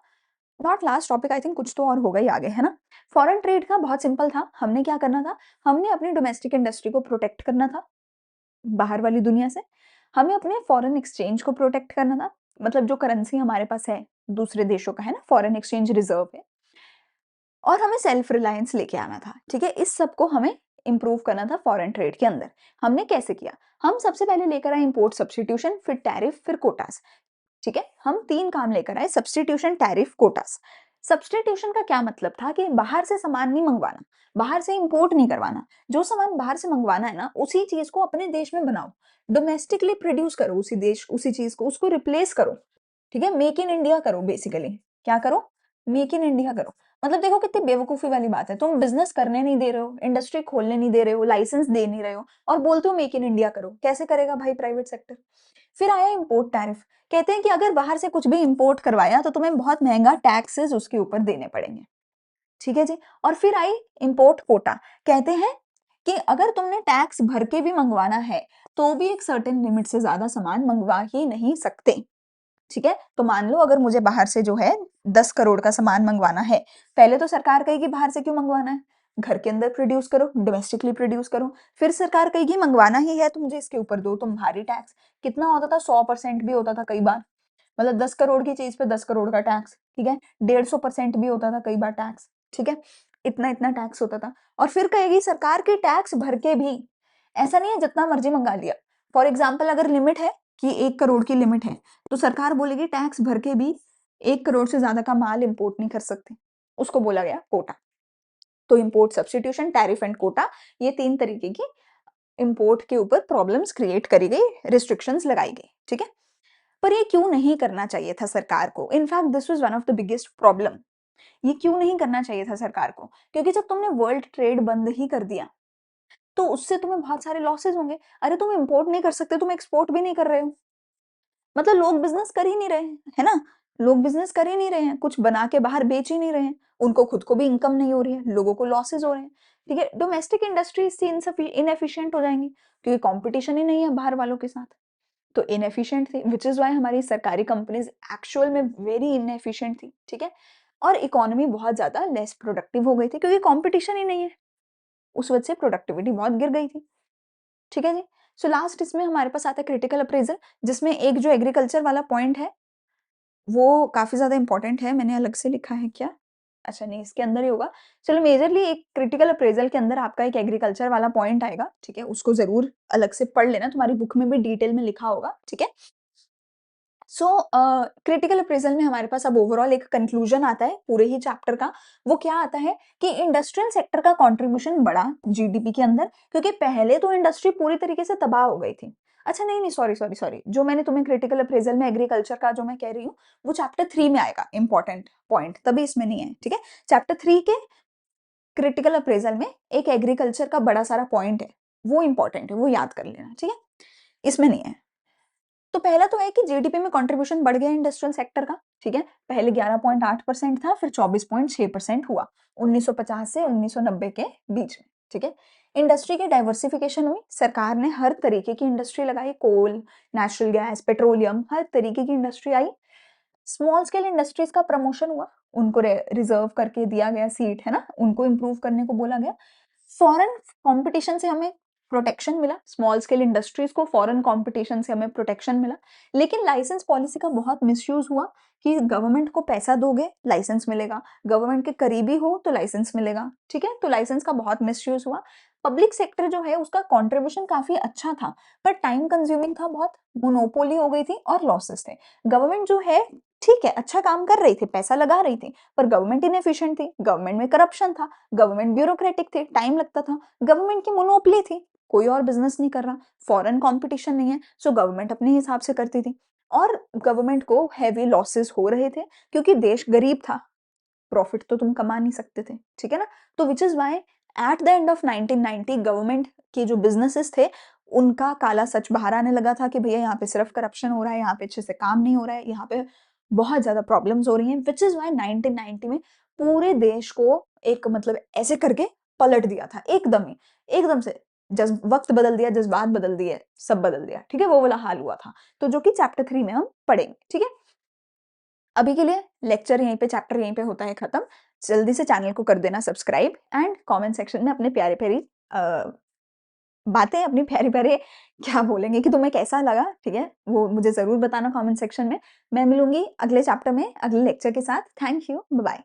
[SPEAKER 1] Not last topic, I think कुछ तो और होगा ही आगे, है ना? फॉरेन ट्रेड का बहुत सिंपल था, हमने क्या करना था? हमने अपनी डोमेस्टिक इंडस्ट्री को प्रोटेक्ट करना था बाहर वाली दुनिया से। हमें अपने फॉरेन एक्सचेंज को प्रोटेक्ट करना था, मतलब जो करेंसी हमारे पास है दूसरे देशों का, है ना, फॉरेन एक्सचेंज रिजर्व है। और हमें सेल्फ रिलायंस लेके आना था, ठीक है? इस सब को हमें इंप्रूव करना था फॉरेन ट्रेड के अंदर। हमने कैसे किया? हम सबसे पहले लेकर आए इंपोर्ट सब्स्टिट्यूशन, फिर टैरिफ, फिर कोटास। ठीक है? हम 3 काम लेकर आए, सब्स्टिट्यूशन, टैरिफ, कोटास। सब्स्टिट्यूशन का क्या मतलब था कि बाहर से सामान नहीं मंगवाना, बाहर से इंपोर्ट नहीं करवाना। जो सामान बाहर से मंगवाना है ना, उसी चीज़ को अपने देश में बनाओ। डोमेस्टिकली प्रोड्यूस करो उसी देश उसी चीज़ को, उसको रिप्लेस करो। ठीक है? मेक इन इंडिया करो बेसिकली। क्या करो? मेक इन इंडिया करो। मतलब देखो कितनी बेवकूफ़ी वाली बात है। तुम बिज़नेस करने नहीं दे रहे हो, इंडस्ट्री खोलने नहीं दे रहे हो, लाइसेंस दे नहीं रहे हो और बोलते हो मेक इन इंडिया करो। कैसे करेगा भाई प्राइवेट सेक्टर? फिर आया इंपोर्ट टैरिफ। कहते हैं कि अगर बाहर से कुछ भी इंपोर्ट करवाया तो तुम्हें बहुत महँगा टैक्सेस उसके ऊपर देने पड़ेंगे। ठीक है जी? और फिर आई इंपोर्ट कोटा। कहते हैं कि अगर तुमने टैक्स भर के भी मंगवाना है, तो भी एक सर्टेन लिमिट से ज़्यादा सामान मंगवा ही नहीं सकते। ठीक है? तो मान लो अगर मुझे बाहर से जो है 10 करोड़ का सामान मंगवाना है, पहले तो सरकार कहेगी बाहर से क्यों मंगवाना है? घर के अंदर प्रोड्यूस करो, डोमेस्टिकली प्रोड्यूस करो। फिर सरकार कहेगी मंगवाना ही है तो मुझे इसके ऊपर दो तुम भारी टैक्स। कितना होता था? 100% भी होता था कई बार। मतलब 10 करोड़ की चीज पे 10 करोड़ का टैक्स, ठीक है? 150% भी होता था कई बार टैक्स, ठीक है? इतना-इतना टैक्स होता था। और फिर कहेगी सरकार की टैक्स भर के भी, ऐसा नहीं है जितना मर्जी मंगा लिया। फॉर एग्जाम्पल अगर लिमिट है कि 1 करोड़ की लिमिट है, तो सरकार बोलेगी टैक्स भर के भी 1 करोड़ से ज़्यादा का माल इम्पोर्ट नहीं कर सकते। उसको बोला गया कोटा। तो import substitution, tariff and quota, ये 3 तरीके की इम्पोर्ट के ऊपर प्रॉब्लम्स क्रिएट करी गई, रिस्ट्रिक्शंस लगाई गई, ठीक है? पर ये क्यों नहीं करना चाहिए था सरकार को? In fact this was one of the biggest problem. ये क्यों नहीं करना चाहिए था सरकार को? क्योंकि जब तुमने वर्ल्ड ट्रेड बंद ही कर दिया, तो उससे तुम्हें बहुत सारे लॉसेस होंगे। अरे तुम इम्पोर्ट नहीं कर सकते, तुम एक्सपोर्ट भी नहीं कर रहे हो। मतलब लोग बिज़नेस कर ही नहीं रहे हैं, है ना? लोग बिज़नेस कर ही नहीं रहे हैं, कुछ बना के बाहर बेच ही नहीं रहे हैं। उनको खुद को भी इनकम नहीं हो रही है, लोगों को लॉसेस हो रहे हैं, ठीक है? डोमेस्टिक इंडस्ट्री इससे इनएफिशिएंट हो जाएँगी, क्योंकि कॉम्पिटिशन ही नहीं है बाहर वालों के साथ। तो इनएफिशिएंट थी, व्हिच इज़ व्हाई हमारी सरकारी कंपनीज़ एक्चुअल में वेरी इनएफिशिएंट थी, ठीक है? और इकोनॉमी बहुत ज़्यादा लेस प्रोडक्टिव हो गई थी क्योंकि कॉम्पिटिशन ही नहीं है। उस वजह से प्रोडक्टिविटी बहुत गिर गई थी, ठीक है जी? सो लास्ट इसमें हमारे पास आता है क्रिटिकल अप्रेज़ल, जिसमें एक जो एग्रीकल्चर वाला पॉइंट है, वो काफ़ी ज़्यादा इम्पोर्टेंट है। मैंने अलग से लिखा है क्या? अच्छा नहीं, इसके अंदर ही होगा। चलो मेजरली एक क्रिटिकल अप्रेज़ल के अंदर आपका एक एग्रीकल्चर वाला पॉइंट आएगा, ठीक है? उसको ज़रूर अलग से पढ़ लेना, तुम्हारी बुक में भी डिटेल में लिखा होगा, ठीक है? सो क्रिटिकल अप्रेजल में हमारे पास अब ओवरऑल एक कंक्लूजन आता है पूरे ही चैप्टर का। वो क्या आता है कि इंडस्ट्रियल सेक्टर का कंट्रीब्यूशन बढ़ा जीडीपी के अंदर, क्योंकि पहले तो इंडस्ट्री पूरी तरीके से तबाह हो गई थी। अच्छा नहीं नहीं, सॉरी सॉरी सॉरी, जो मैंने तुम्हें क्रिटिकल अप्रेजल में एग्रीकल्चर का जो मैं कह रही हूँ, वो चैप्टर 3 में आएगा इंपॉर्टेंट पॉइंट, तभी इसमें नहीं है, ठीक है? चैप्टर 3 के क्रिटिकल अप्रेजल में एक एग्रीकल्चर का बड़ा सारा पॉइंट है, वो इंपॉर्टेंट है, वो याद कर लेना, ठीक है? इसमें नहीं है। तो पहला तो है कि जीडीपी में कंट्रीब्यूशन बढ़ गया इंडस्ट्रियल सेक्टर का, ठीक है? पहले 11.8% था, फिर 24.6% हुआ 1950 से 1990 के बीच में, ठीक है? इंडस्ट्री की डाइवर्सिफिकेशन हुई, सरकार ने हर तरीके की इंडस्ट्री लगाई, कोल, नेचुरल गैस, पेट्रोलियम, हर तरीके की industry I. Small scale industries का प्रमोशन हुआ, उनको रिजर्व करके दिया गया सीट, है ना? उनको इम्प्रूव करने को बोला गया। फॉरेन कंपटीशन से हमें प्रोटेक्शन मिला, स्मॉल स्केल इंडस्ट्रीज को फॉरेन कंपटीशन से हमें प्रोटेक्शन मिला। लेकिन लाइसेंस पॉलिसी का बहुत मिसयूज हुआ कि गवर्नमेंट को पैसा दोगे लाइसेंस मिलेगा, गवर्नमेंट के करीबी हो तो लाइसेंस मिलेगा, ठीक है? तो लाइसेंस का बहुत मिसयूज हुआ। पब्लिक सेक्टर जो है उसका कंट्रीब्यूशन काफी अच्छा था, पर टाइम कंज्यूमिंग था बहुत, मोनोपोली हो गई थी और लॉसेस थे। गवर्नमेंट जो है ठीक है, अच्छा काम कर रही थी, पैसा लगा रही थी, पर गवर्नमेंट इनएफिशिएंट थी, गवर्नमेंट में करप्शन था, गवर्नमेंट ब्यूरोक्रेटिक थे, टाइम लगता था, गवर्नमेंट की मोनोपोली थी, कोई और बिजनेस नहीं कर रहा, फॉरेन कंपटीशन नहीं है, सो गवर्नमेंट अपने हिसाब से करती थी। और गवर्नमेंट को हैवी लॉसेस हो रहे थे क्योंकि देश गरीब था, प्रॉफिट तो तुम कमा नहीं सकते थे, ठीक है ना? तो which is why at the end of 1990 government के जो बिजनेसेस थे, उनका काला सच बाहर आने लगा था कि भैया यहाँ पे सिर्फ करप्शन हो रहा है, यहाँ पे अच्छे से काम नहीं हो रहा है, यहाँ पे बहुत ज्यादा प्रॉब्लम्स हो रही हैं, विच इज वाई 1990 में पूरे देश को एक मतलब ऐसे करके पलट दिया था एकदम से वक्त बदल दिया, जज्बात बदल दिए, सब बदल दिया, ठीक है? वो वाला हाल हुआ था, तो जो कि चैप्टर 3 में हम पढ़ेंगे, ठीक है? अभी के लिए लेक्चर यहीं पे, चैप्टर यहीं पे होता है खत्म। जल्दी से चैनल को कर देना सब्सक्राइब एंड कमेंट सेक्शन में अपने प्यारे-प्यारी बातें, अपनी प्यारे-प्यारे क्या बोलेंगे कि तुम्हें कैसा लगा, ठीक है? वो मुझे ज़रूर बताना कमेंट सेक्शन में। मैं मिलूँगी अगले चैप्टर में, अगले लेक्चर के साथ। Thank you, bye-bye.